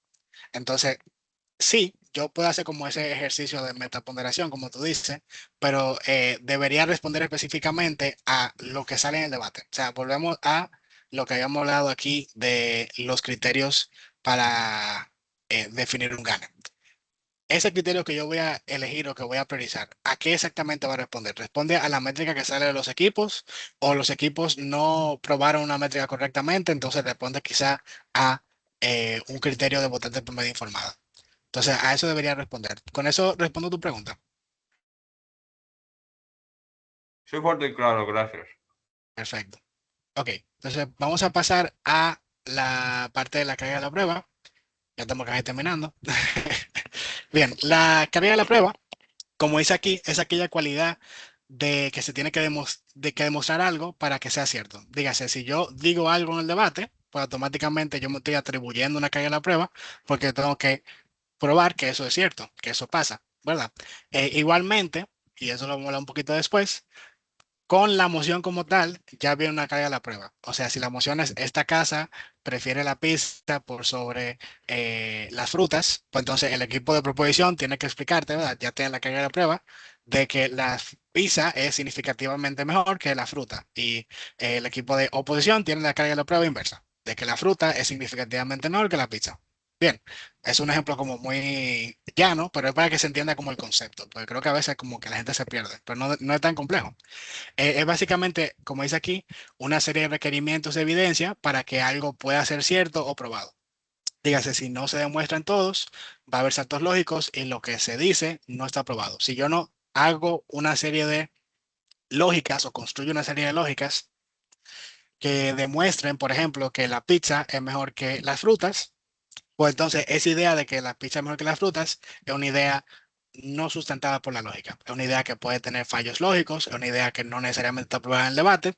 Speaker 2: Entonces, sí, yo puedo hacer como ese ejercicio de metaponderación, como tú dices, pero debería responder específicamente a lo que sale en el debate. O sea, volvemos a lo que habíamos hablado aquí de los criterios para definir un gane. Ese criterio que yo voy a elegir o que voy a priorizar, ¿a qué exactamente va a responder? ¿Responde a la métrica que sale de los equipos o los equipos no probaron una métrica correctamente? Entonces responde quizá a un criterio de votante de promedio informada. Entonces, a eso debería responder. Con eso respondo tu pregunta.
Speaker 3: Soy fuerte y claro, gracias.
Speaker 2: Perfecto. Ok, entonces vamos a pasar a la parte de la carga de la prueba. Ya estamos casi terminando. Bien, la carga de la prueba, como dice aquí, es aquella cualidad de que se tiene de que demostrar algo para que sea cierto. Dígase, si yo digo algo en el debate, pues automáticamente yo me estoy atribuyendo una carga de la prueba porque tengo que probar que eso es cierto, que eso pasa, ¿verdad? Igualmente, y eso lo vamos a hablar un poquito después, con la moción como tal, ya viene una carga de la prueba. O sea, si la moción es esta casa prefiere la pizza por sobre las frutas, pues entonces el equipo de proposición tiene que explicarte, ¿verdad? Ya tiene la carga de la prueba de que la pizza es significativamente mejor que la fruta. Y el equipo de oposición tiene la carga de la prueba inversa, de que la fruta es significativamente mejor que la pizza. Bien, es un ejemplo como muy llano, pero es para que se entienda como el concepto, porque creo que a veces como que la gente se pierde, pero no es tan complejo. Es básicamente, como dice aquí, una serie de requerimientos de evidencia para que algo pueda ser cierto o probado. Dígase, si no se demuestran todos, va a haber saltos lógicos y lo que se dice no está probado. Si yo no hago una serie de lógicas o construyo una serie de lógicas que demuestren, por ejemplo, que la pizza es mejor que las frutas, pues entonces esa idea de que la pizza es mejor que las frutas es una idea no sustentada por la lógica. Es una idea que puede tener fallos lógicos, es una idea que no necesariamente está probada en el debate.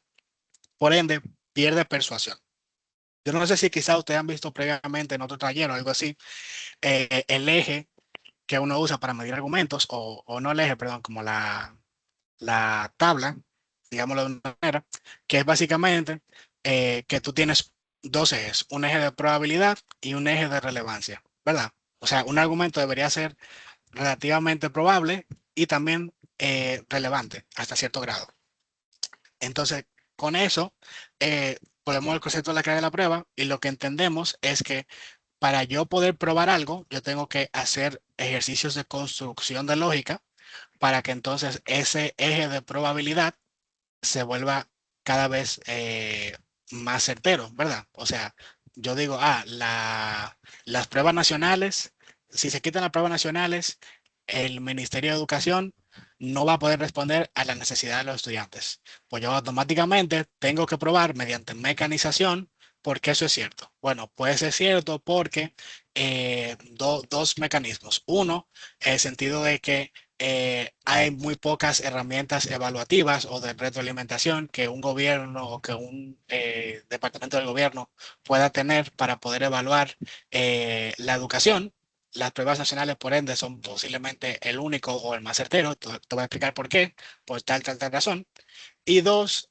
Speaker 2: Por ende, pierde persuasión. Yo no sé si quizá ustedes han visto previamente en otro taller o algo así, el eje que uno usa para medir argumentos, o no el eje, perdón, como la tabla, digámoslo de una manera, que es básicamente que tú tienes dos ejes, un eje de probabilidad y un eje de relevancia, ¿verdad? O sea, un argumento debería ser relativamente probable y también relevante hasta cierto grado. Entonces, con eso, ponemos el concepto de la carga de la prueba y lo que entendemos es que para yo poder probar algo, yo tengo que hacer ejercicios de construcción de lógica para que entonces ese eje de probabilidad se vuelva cada vez más certero, ¿verdad? O sea, yo digo, las pruebas nacionales, si se quitan las pruebas nacionales, el Ministerio de Educación no va a poder responder a las necesidades de los estudiantes. Pues yo automáticamente tengo que probar mediante mecanización ¿Por qué eso es cierto? Bueno, puede ser cierto porque dos mecanismos. Uno, en el sentido de que hay muy pocas herramientas evaluativas o de retroalimentación que un gobierno o que un departamento del gobierno pueda tener para poder evaluar la educación. Las pruebas nacionales, por ende, son posiblemente el único o el más certero. Te voy a explicar por qué, por tal razón. Y dos,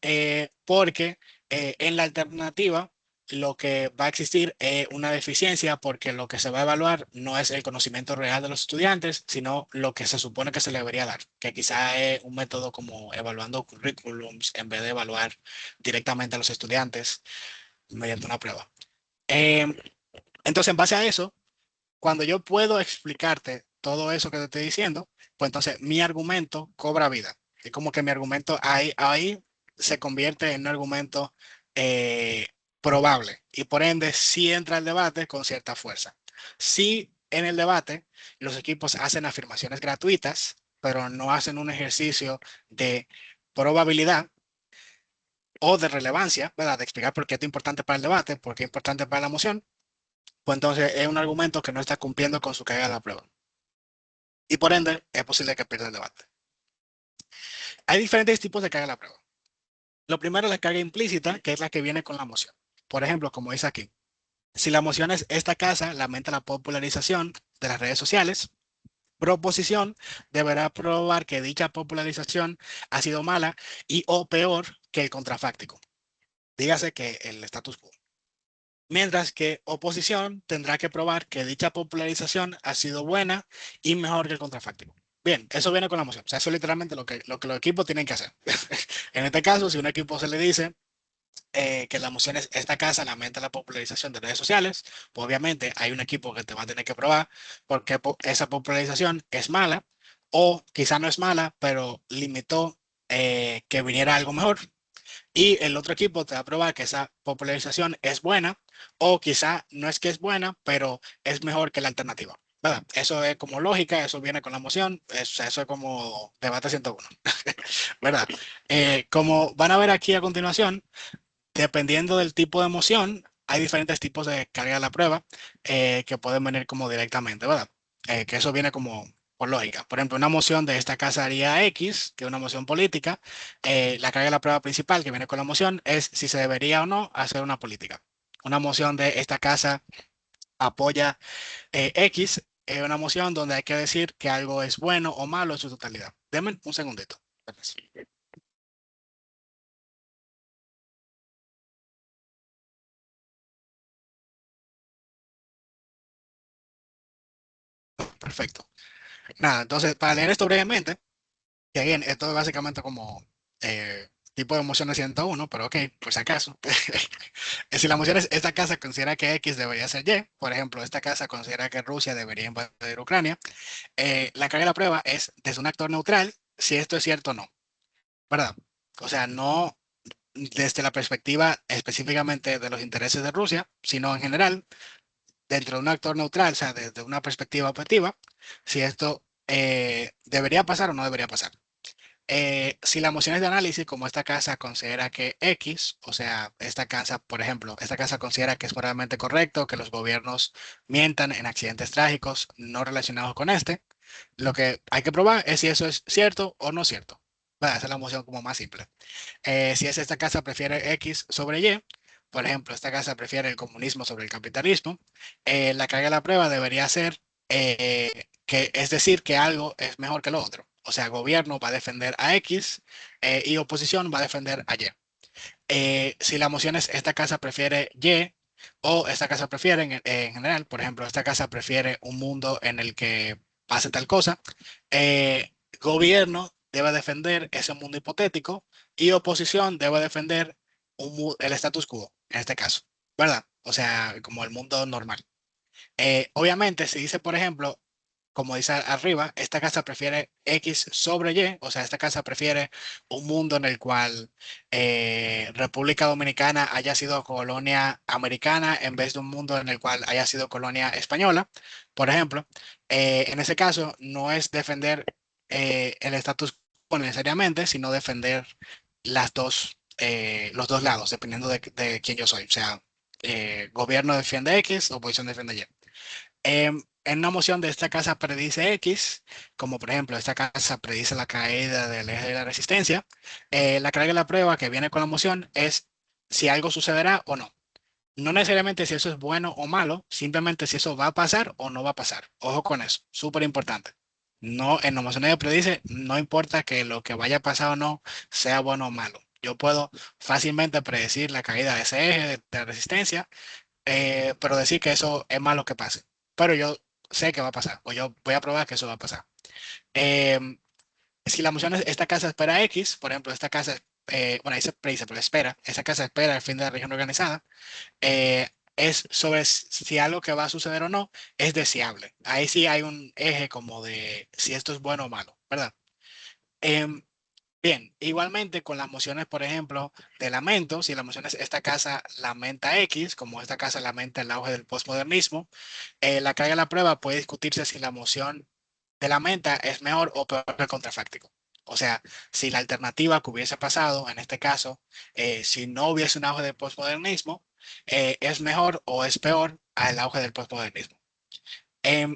Speaker 2: porque en la alternativa lo que va a existir es una deficiencia porque lo que se va a evaluar no es el conocimiento real de los estudiantes, sino lo que se supone que se le debería dar, que quizá es un método como evaluando currículums en vez de evaluar directamente a los estudiantes mediante una prueba. Eh, entonces, en base a eso, cuando yo puedo explicarte todo eso que te estoy diciendo, pues entonces mi argumento cobra vida. Es como que mi argumento ahí se convierte en un argumento eh, probable y por ende sí entra el debate con cierta fuerza. Sí, en el debate los equipos hacen afirmaciones gratuitas, pero no hacen un ejercicio de probabilidad o de relevancia, ¿verdad? De explicar por qué es importante para el debate, por qué es importante para la moción, pues entonces es un argumento que no está cumpliendo con su carga de la prueba. Y por ende, es posible que pierda el debate. Hay diferentes tipos de carga de la prueba. Lo primero es la carga implícita, que es la que viene con la moción. Por ejemplo, como dice aquí, si la moción es esta casa lamenta la popularización de las redes sociales, proposición deberá probar que dicha popularización ha sido mala y o peor que el contrafáctico. Dígase que el status quo. Mientras que oposición tendrá que probar que dicha popularización ha sido buena y mejor que el contrafáctico. Bien, eso viene con la moción. O sea, eso es literalmente lo que los equipos tienen que hacer. En este caso, si a un equipo se le dice que la moción es esta casa lamenta la popularización de redes sociales, pues obviamente hay un equipo que te va a tener que probar porque esa popularización es mala o quizá no es mala, pero limitó que viniera algo mejor. Y el otro equipo te va a probar que esa popularización es buena o quizá no es que es buena, pero es mejor que la alternativa. ¿Verdad? Eso es como lógica, eso viene con la moción, eso es como debate 101. ¿Verdad? Como van a ver aquí a continuación, dependiendo del tipo de emoción, hay diferentes tipos de carga de la prueba que pueden venir como directamente, ¿verdad? Que eso viene como por lógica. Por ejemplo, una moción de esta casa haría X, que es una moción política. La carga de la prueba principal que viene con la moción es si se debería o no hacer una política. Una moción de esta casa apoya X, es una moción donde hay que decir que algo es bueno o malo en su totalidad. Denme un segundito. Perfecto. Nada, entonces, para leer esto brevemente, que bien, esto es básicamente como tipo de emociones 101, pero ok, por si acaso. Si la emoción es esta casa considera que X debería ser Y, por ejemplo, esta casa considera que Rusia debería invadir Ucrania, la carga de la prueba es desde un actor neutral si esto es cierto o no, ¿verdad? O sea, no desde la perspectiva específicamente de los intereses de Rusia, sino en general, dentro de un actor neutral, o sea, desde una perspectiva objetiva, si esto debería pasar o no debería pasar. Si la moción es de análisis, como esta casa considera que X, o sea, esta casa, por ejemplo, esta casa considera que es moralmente correcto que los gobiernos mientan en accidentes trágicos no relacionados con este, lo que hay que probar es si eso es cierto o no cierto. Esa es la moción como más simple. Si es esta casa prefiere X sobre Y, por ejemplo, esta casa prefiere el comunismo sobre el capitalismo, la carga de la prueba debería ser que es decir que algo es mejor que lo otro. O sea, gobierno va a defender a X y oposición va a defender a Y. Si la moción es esta casa prefiere Y o esta casa prefiere en general, por ejemplo, esta casa prefiere un mundo en el que pase tal cosa, gobierno debe defender ese mundo hipotético y oposición debe defender el status quo, en este caso, ¿verdad? O sea, como el mundo normal. Obviamente, si dice, por ejemplo, como dice arriba, esta casa prefiere X sobre Y, o sea, esta casa prefiere un mundo en el cual República Dominicana haya sido colonia americana en vez de un mundo en el cual haya sido colonia española, por ejemplo. En ese caso, no es defender el estatus quo necesariamente, sino defender los dos lados, dependiendo de quién yo soy. O sea, gobierno defiende X, oposición defiende Y. En una moción de esta casa predice X, como por ejemplo esta casa predice la caída del eje de la resistencia, la carga de la prueba que viene con la moción es si algo sucederá o no. No necesariamente si eso es bueno o malo, simplemente si eso va a pasar o no va a pasar. Ojo con eso, súper importante. No, en la moción de predice, no importa que lo que vaya a pasar o no sea bueno o malo. Yo puedo fácilmente predecir la caída de ese eje de la resistencia, pero decir que eso es malo que pase. Pero yo sé que va a pasar, o yo voy a probar que eso va a pasar. Em, si la moción es esta casa espera X, por ejemplo, esta casa, bueno, ahí se predice, pero espera, esta casa espera el fin de la región organizada, eh, es sobre si algo que va a suceder o no es deseable. Ahí sí hay un eje como de si esto es bueno o malo, ¿verdad? Em, Bien, igualmente con las mociones, por ejemplo, de lamento, si la moción es esta casa lamenta X, como esta casa lamenta el auge del postmodernismo, la carga de la prueba puede discutirse si la moción de lamenta es mejor o peor que el contrafáctico. O sea, si la alternativa que hubiese pasado, en este caso, si no hubiese un auge del postmodernismo, es mejor o es peor al auge del postmodernismo.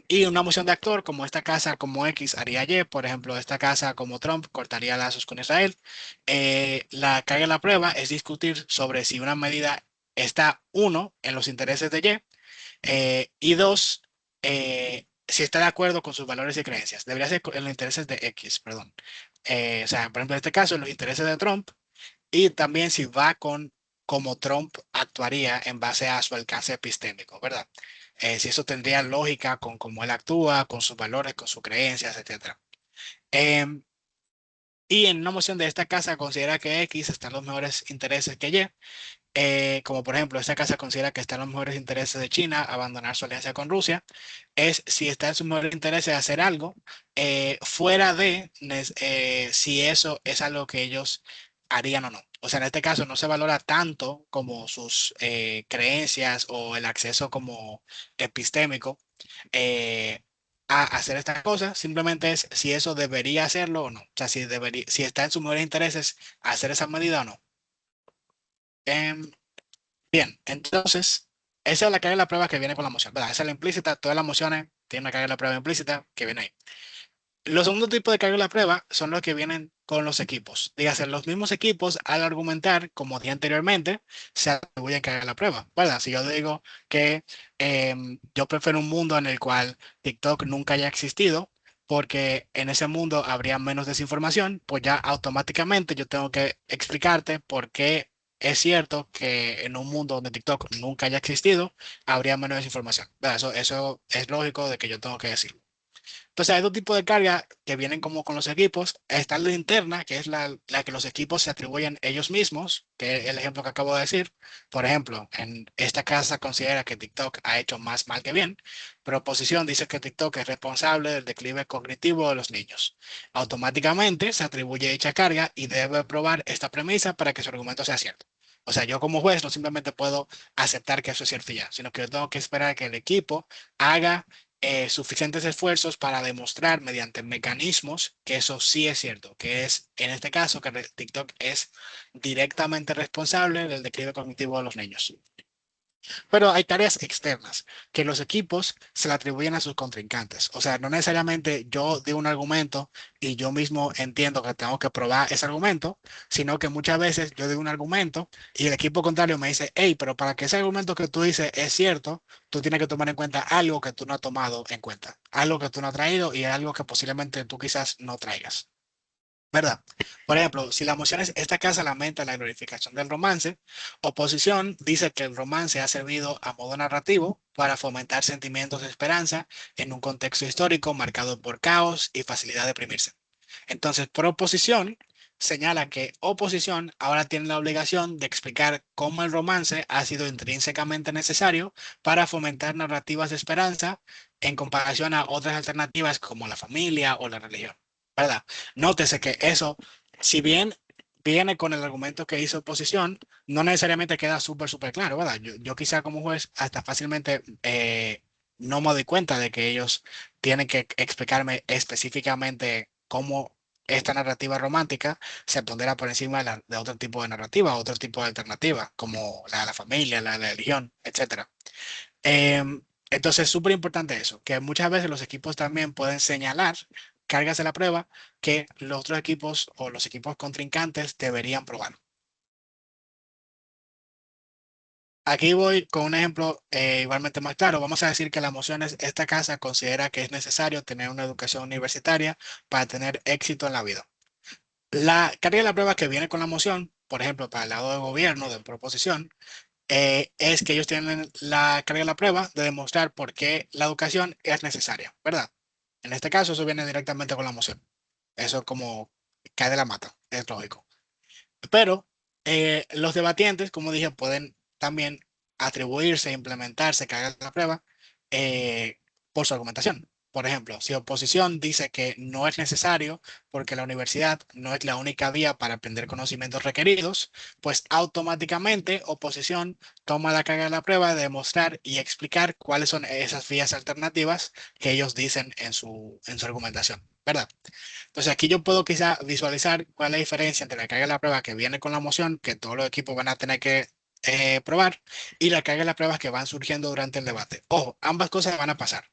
Speaker 2: Y una moción de actor, como esta casa como X haría Y, por ejemplo, esta casa como Trump cortaría lazos con Israel. La carga de la prueba es discutir sobre si una medida está, uno, en los intereses de Y, y dos, si está de acuerdo con sus valores y creencias. Debería ser en los intereses de X, perdón. O sea, por ejemplo, en este caso, en los intereses de Trump, y también si va con cómo Trump actuaría en base a su alcance epistémico, ¿verdad? Si eso tendría lógica con cómo él actúa, con sus valores, con sus creencias, etcétera. Em, y en una moción de esta casa considera que X está en los mejores intereses que Y, como por ejemplo, esta casa considera que está en los mejores intereses de China abandonar su alianza con Rusia, es si está en sus mejores intereses hacer algo fuera de si eso es algo que ellos harían o no. O sea, en este caso no se valora tanto como sus creencias o el acceso como epistémico eh, a hacer estas cosas, simplemente es si eso debería hacerlo o no. O sea, si está en sus mejores intereses hacer esa medida o no. Em, Bien, entonces, esa es la carga de la prueba que viene con la moción, ¿verdad? Esa es la implícita, todas las mociones tienen una carga de la prueba implícita que viene ahí. Los segundos tipos de carga de la prueba son los que vienen con los equipos. Dígase, los mismos equipos al argumentar, como dije anteriormente, se atribuyen carga de la prueba, ¿verdad? Si yo digo que yo prefiero un mundo en el cual TikTok nunca haya existido, porque en ese mundo habría menos desinformación, pues ya automáticamente yo tengo que explicarte por qué es cierto que en un mundo donde TikTok nunca haya existido, habría menos desinformación, ¿verdad? Eso es lógico de que yo tengo que decirlo. Entonces hay dos tipos de carga que vienen como con los equipos. Está la interna, que es la que los equipos se atribuyen ellos mismos, que es el ejemplo que acabo de decir. Por ejemplo, en esta casa considera que TikTok ha hecho más mal que bien, pero oposición dice que TikTok es responsable del declive cognitivo de los niños. Automáticamente se atribuye dicha carga y debe probar esta premisa para que su argumento sea cierto. O sea, yo como juez no simplemente puedo aceptar que eso es cierto y ya, sino que yo tengo que esperar que el equipo haga suficientes esfuerzos para demostrar mediante mecanismos que eso sí es cierto, que es en este caso que TikTok es directamente responsable del declive cognitivo de los niños. Pero hay tareas externas que los equipos se le atribuyen a sus contrincantes. O sea, no necesariamente yo digo un argumento y yo mismo entiendo que tengo que probar ese argumento, sino que muchas veces yo digo un argumento y el equipo contrario me dice, hey, pero para que ese argumento que tú dices es cierto, tú tienes que tomar en cuenta algo que tú no has tomado en cuenta, algo que tú no has traído y algo que posiblemente tú quizás no traigas. ¿Verdad? Por ejemplo, si la moción es esta casa lamenta la glorificación del romance, oposición dice que el romance ha servido a modo narrativo para fomentar sentimientos de esperanza en un contexto histórico marcado por caos y facilidad de deprimirse. Entonces, proposición señala que oposición ahora tiene la obligación de explicar cómo el romance ha sido intrínsecamente necesario para fomentar narrativas de esperanza en comparación a otras alternativas como la familia o la religión. ¿Verdad? Nótese que eso, si bien viene con el argumento que hizo oposición, no necesariamente queda súper claro, ¿verdad? Yo quizá como juez hasta fácilmente no me doy cuenta de que ellos tienen que explicarme específicamente cómo esta narrativa romántica se pondera por encima de otro tipo de narrativa, otro tipo de alternativa, como la de la familia, la de la religión, etcétera. Entonces, es súper importante eso, que muchas veces los equipos también pueden señalar cargas de la prueba que los otros equipos o los equipos contrincantes deberían probar. Aquí voy con un ejemplo igualmente más claro. Vamos a decir que la moción es, esta casa considera que es necesario tener una educación universitaria para tener éxito en la vida. La carga de la prueba que viene con la moción, por ejemplo, para el lado del gobierno, de proposición, es que ellos tienen la carga de la prueba de demostrar por qué la educación es necesaria, ¿verdad? En este caso, eso viene directamente con la moción. Eso como cae de la mata, es lógico. Pero los debatientes, como dije, pueden también atribuirse, implementarse, que hagan la prueba por su argumentación. Por ejemplo, si oposición dice que no es necesario porque la universidad no es la única vía para aprender conocimientos requeridos, pues automáticamente oposición toma la carga de la prueba de demostrar y explicar cuáles son esas vías alternativas que ellos dicen en su argumentación, ¿verdad? Entonces aquí yo puedo quizá visualizar cuál es la diferencia entre la carga de la prueba que viene con la moción, que todos los equipos van a tener que probar, y la carga de las pruebas que van surgiendo durante el debate. Ojo, ambas cosas van a pasar.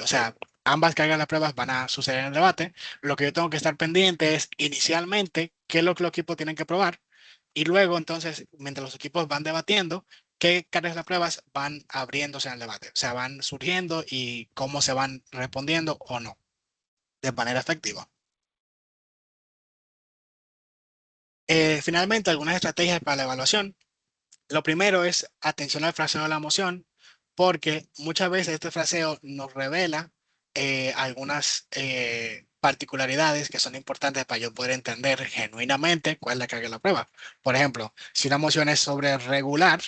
Speaker 2: O sea, ambas cargas de las pruebas van a suceder en el debate. Lo que yo tengo que estar pendiente es inicialmente qué es lo que los equipos tienen que probar, y luego entonces, mientras los equipos van debatiendo, qué cargas de las pruebas van abriéndose en el debate. O sea, van surgiendo y cómo se van respondiendo o no, de manera efectiva. Finalmente, algunas estrategias para la evaluación. Lo primero es atención al fraseo de la emoción, porque muchas veces este fraseo nos revela algunas particularidades que son importantes para yo poder entender genuinamente cuál es la carga de la prueba. Por ejemplo, si una emoción es sobre regular,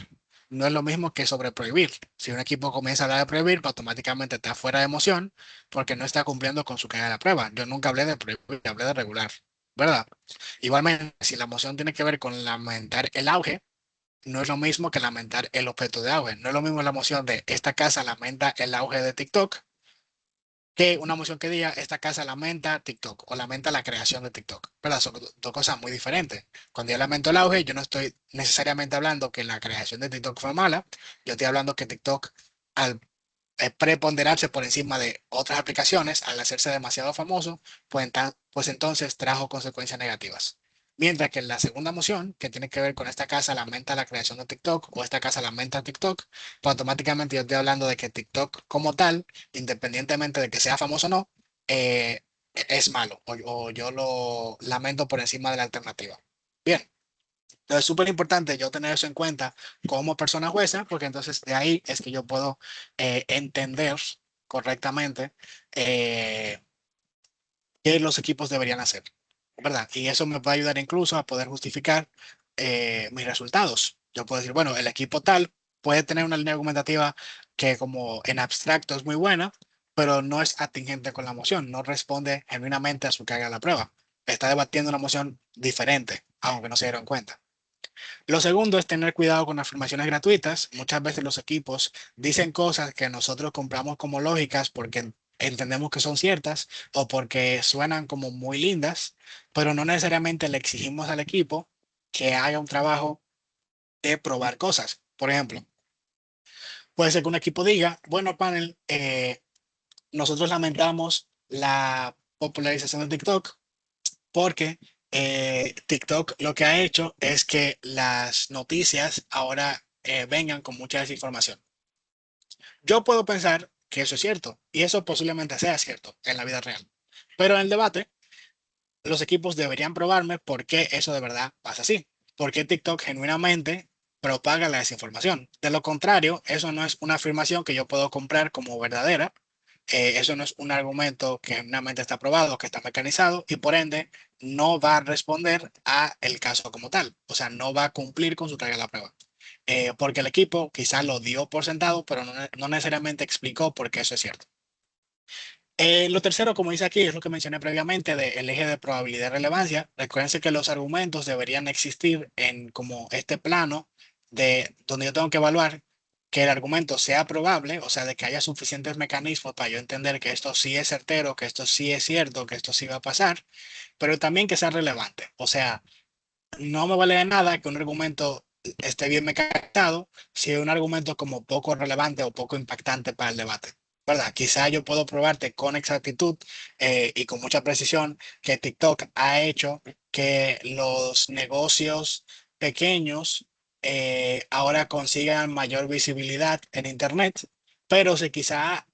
Speaker 2: no es lo mismo que sobre prohibir. Si un equipo comienza a hablar de prohibir, pues automáticamente está fuera de emoción porque no está cumpliendo con su carga de la prueba. Yo nunca hablé de prohibir, hablé de regular, ¿verdad? Igualmente, si la emoción tiene que ver con lamentar el auge, no es lo mismo que lamentar el objeto de auge. No es lo mismo la emoción de esta casa lamenta el auge de TikTok que una emoción que diga esta casa lamenta TikTok o lamenta la creación de TikTok. ¿Verdad? Son dos cosas muy diferentes. Cuando yo lamento el auge, yo no estoy necesariamente hablando que la creación de TikTok fue mala. Yo estoy hablando que TikTok, al preponderarse por encima de otras aplicaciones, al hacerse demasiado famoso, pues entonces trajo consecuencias negativas. Mientras que la segunda moción, que tiene que ver con esta casa lamenta la creación de TikTok o esta casa lamenta TikTok, pues automáticamente yo estoy hablando de que TikTok como tal, independientemente de que sea famoso o no, es malo o yo lo lamento por encima de la alternativa. Bien. Entonces es súper importante yo tener eso en cuenta como persona jueza, porque entonces de ahí es que yo puedo entender correctamente eh, qué los equipos deberían hacer, ¿verdad? Y eso me va a ayudar incluso a poder justificar mis resultados. Yo puedo decir, bueno, el equipo tal puede tener una línea argumentativa que como en abstracto es muy buena, pero no es atingente con la moción, no responde genuinamente a su carga de la prueba. Está debatiendo una moción diferente, aunque no se dieron cuenta. Lo segundo es tener cuidado con afirmaciones gratuitas. Muchas veces los equipos dicen cosas que nosotros compramos como lógicas porque entendemos que son ciertas o porque suenan como muy lindas, pero no necesariamente le exigimos al equipo que haga un trabajo de probar cosas. Por ejemplo, puede ser que un equipo diga, bueno, panel, nosotros lamentamos la popularización de TikTok porque TikTok lo que ha hecho es que las noticias ahora vengan con mucha desinformación. Yo puedo pensar que eso es cierto y eso posiblemente sea cierto en la vida real, pero en el debate los equipos deberían probarme por qué eso de verdad pasa así, por qué TikTok genuinamente propaga la desinformación. De lo contrario, eso no es una afirmación que yo puedo comprar como verdadera, eso no es un argumento que genuinamente está probado, que está mecanizado y por ende no va a responder a el caso como tal. O sea, no va a cumplir con su tarea de la prueba. Porque el equipo quizás lo dio por sentado, pero no necesariamente explicó por qué eso es cierto. Lo tercero, como dice aquí, es lo que mencioné previamente del eje de probabilidad y relevancia. Recuérdense que los argumentos deberían existir en como este plano de donde yo tengo que evaluar que el argumento sea probable, o sea, de que haya suficientes mecanismos para yo entender que esto sí es certero, que esto sí es cierto, que esto sí va a pasar, pero también que sea relevante. O sea, no me vale de nada que un argumento esté bien mecanizado si es un argumento como poco relevante o poco impactante para el debate. ¿Verdad? Quizá yo puedo probarte con exactitud y con mucha precisión que TikTok ha hecho que los negocios pequeños ahora consigan mayor visibilidad en Internet, pero si quizá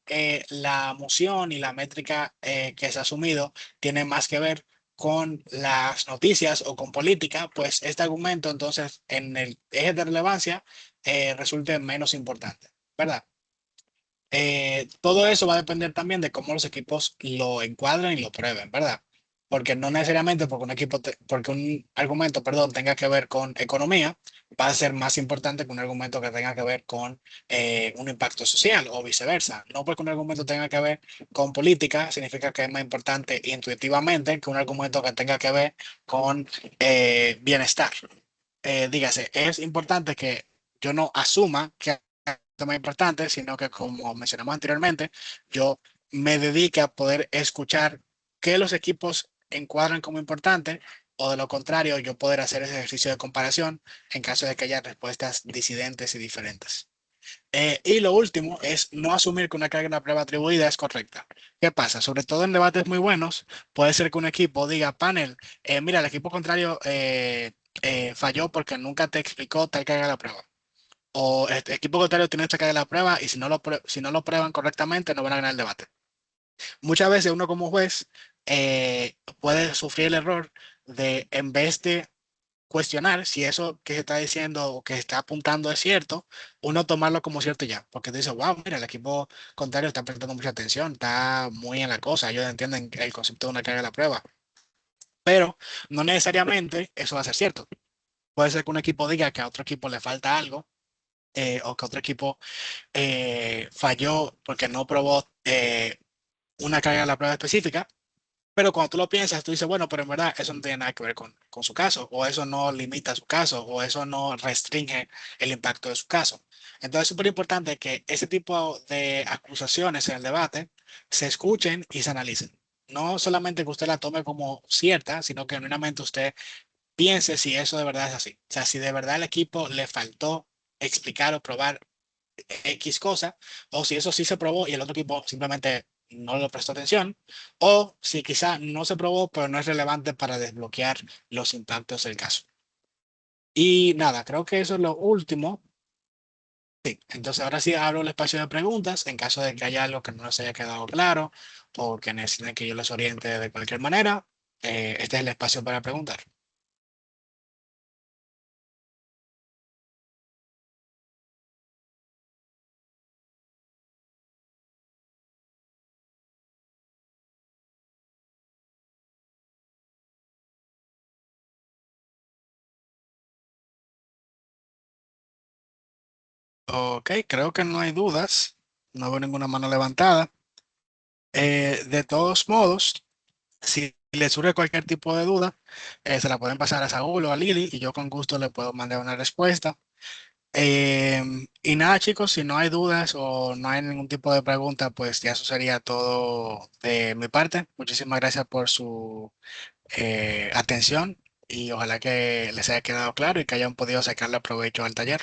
Speaker 2: la moción y la métrica que se ha asumido tiene más que ver con las noticias o con política, pues este argumento entonces en el eje de relevancia resulte menos importante, ¿verdad? Todo eso va a depender también de cómo los equipos lo encuadren y lo prueben, ¿verdad? Porque no necesariamente porque porque un argumento, perdón, tenga que ver con economía, va a ser más importante que un argumento que tenga que ver con un impacto social o viceversa. No porque un argumento tenga que ver con política, significa que es más importante intuitivamente que un argumento que tenga que ver con bienestar. Dígase, es importante que yo no asuma que es más importante, sino que como mencionamos anteriormente, yo me dedique a poder escuchar qué los equipos encuadran como importante o de lo contrario, yo poder hacer ese ejercicio de comparación en caso de que haya respuestas disidentes y diferentes. Y lo último es no asumir que una carga en la prueba atribuida es correcta. ¿Qué pasa? Sobre todo en debates muy buenos, puede ser que un equipo diga, panel, mira, el equipo contrario falló porque nunca te explicó tal carga de la prueba. O el equipo contrario tiene esta carga de la prueba y si no lo prueban correctamente no van a ganar el debate. Muchas veces uno como juez puede sufrir el error de en vez de cuestionar si eso que se está diciendo o que está apuntando es cierto, uno tomarlo como cierto ya, porque dice, wow, mira, el equipo contrario está prestando mucha atención, está muy en la cosa, ellos entienden el concepto de una carga de la prueba, pero no necesariamente eso va a ser cierto. Puede ser que un equipo diga que a otro equipo le falta algo o que otro equipo falló porque no probó una carga de la prueba específica. Pero cuando tú lo piensas, tú dices, bueno, pero en verdad eso no tiene nada que ver con su caso, o eso no limita su caso, o eso no restringe el impacto de su caso. Entonces es súper importante que ese tipo de acusaciones en el debate se escuchen y se analicen. No solamente que usted la tome como cierta, sino que genuinamente usted piense si eso de verdad es así. O sea, si de verdad al equipo le faltó explicar o probar X cosa, o si eso sí se probó y el otro equipo simplemente no le prestó atención, o si quizá no se probó, pero no es relevante para desbloquear los impactos del caso. Y nada, creo que eso es lo último. Sí, entonces ahora sí abro el espacio de preguntas en caso de que haya algo que no les haya quedado claro o que necesiten que yo les oriente de cualquier manera. Este es el espacio para preguntar. Ok, creo que no hay dudas. No veo ninguna mano levantada. De todos modos, si les surge cualquier tipo de duda, se la pueden pasar a Saúl o a Lili y yo con gusto le puedo mandar una respuesta. Y nada, chicos, si no hay dudas o no hay ningún tipo de pregunta, pues ya eso sería todo de mi parte. Muchísimas gracias por su atención y ojalá que les haya quedado claro y que hayan podido sacarle provecho al taller.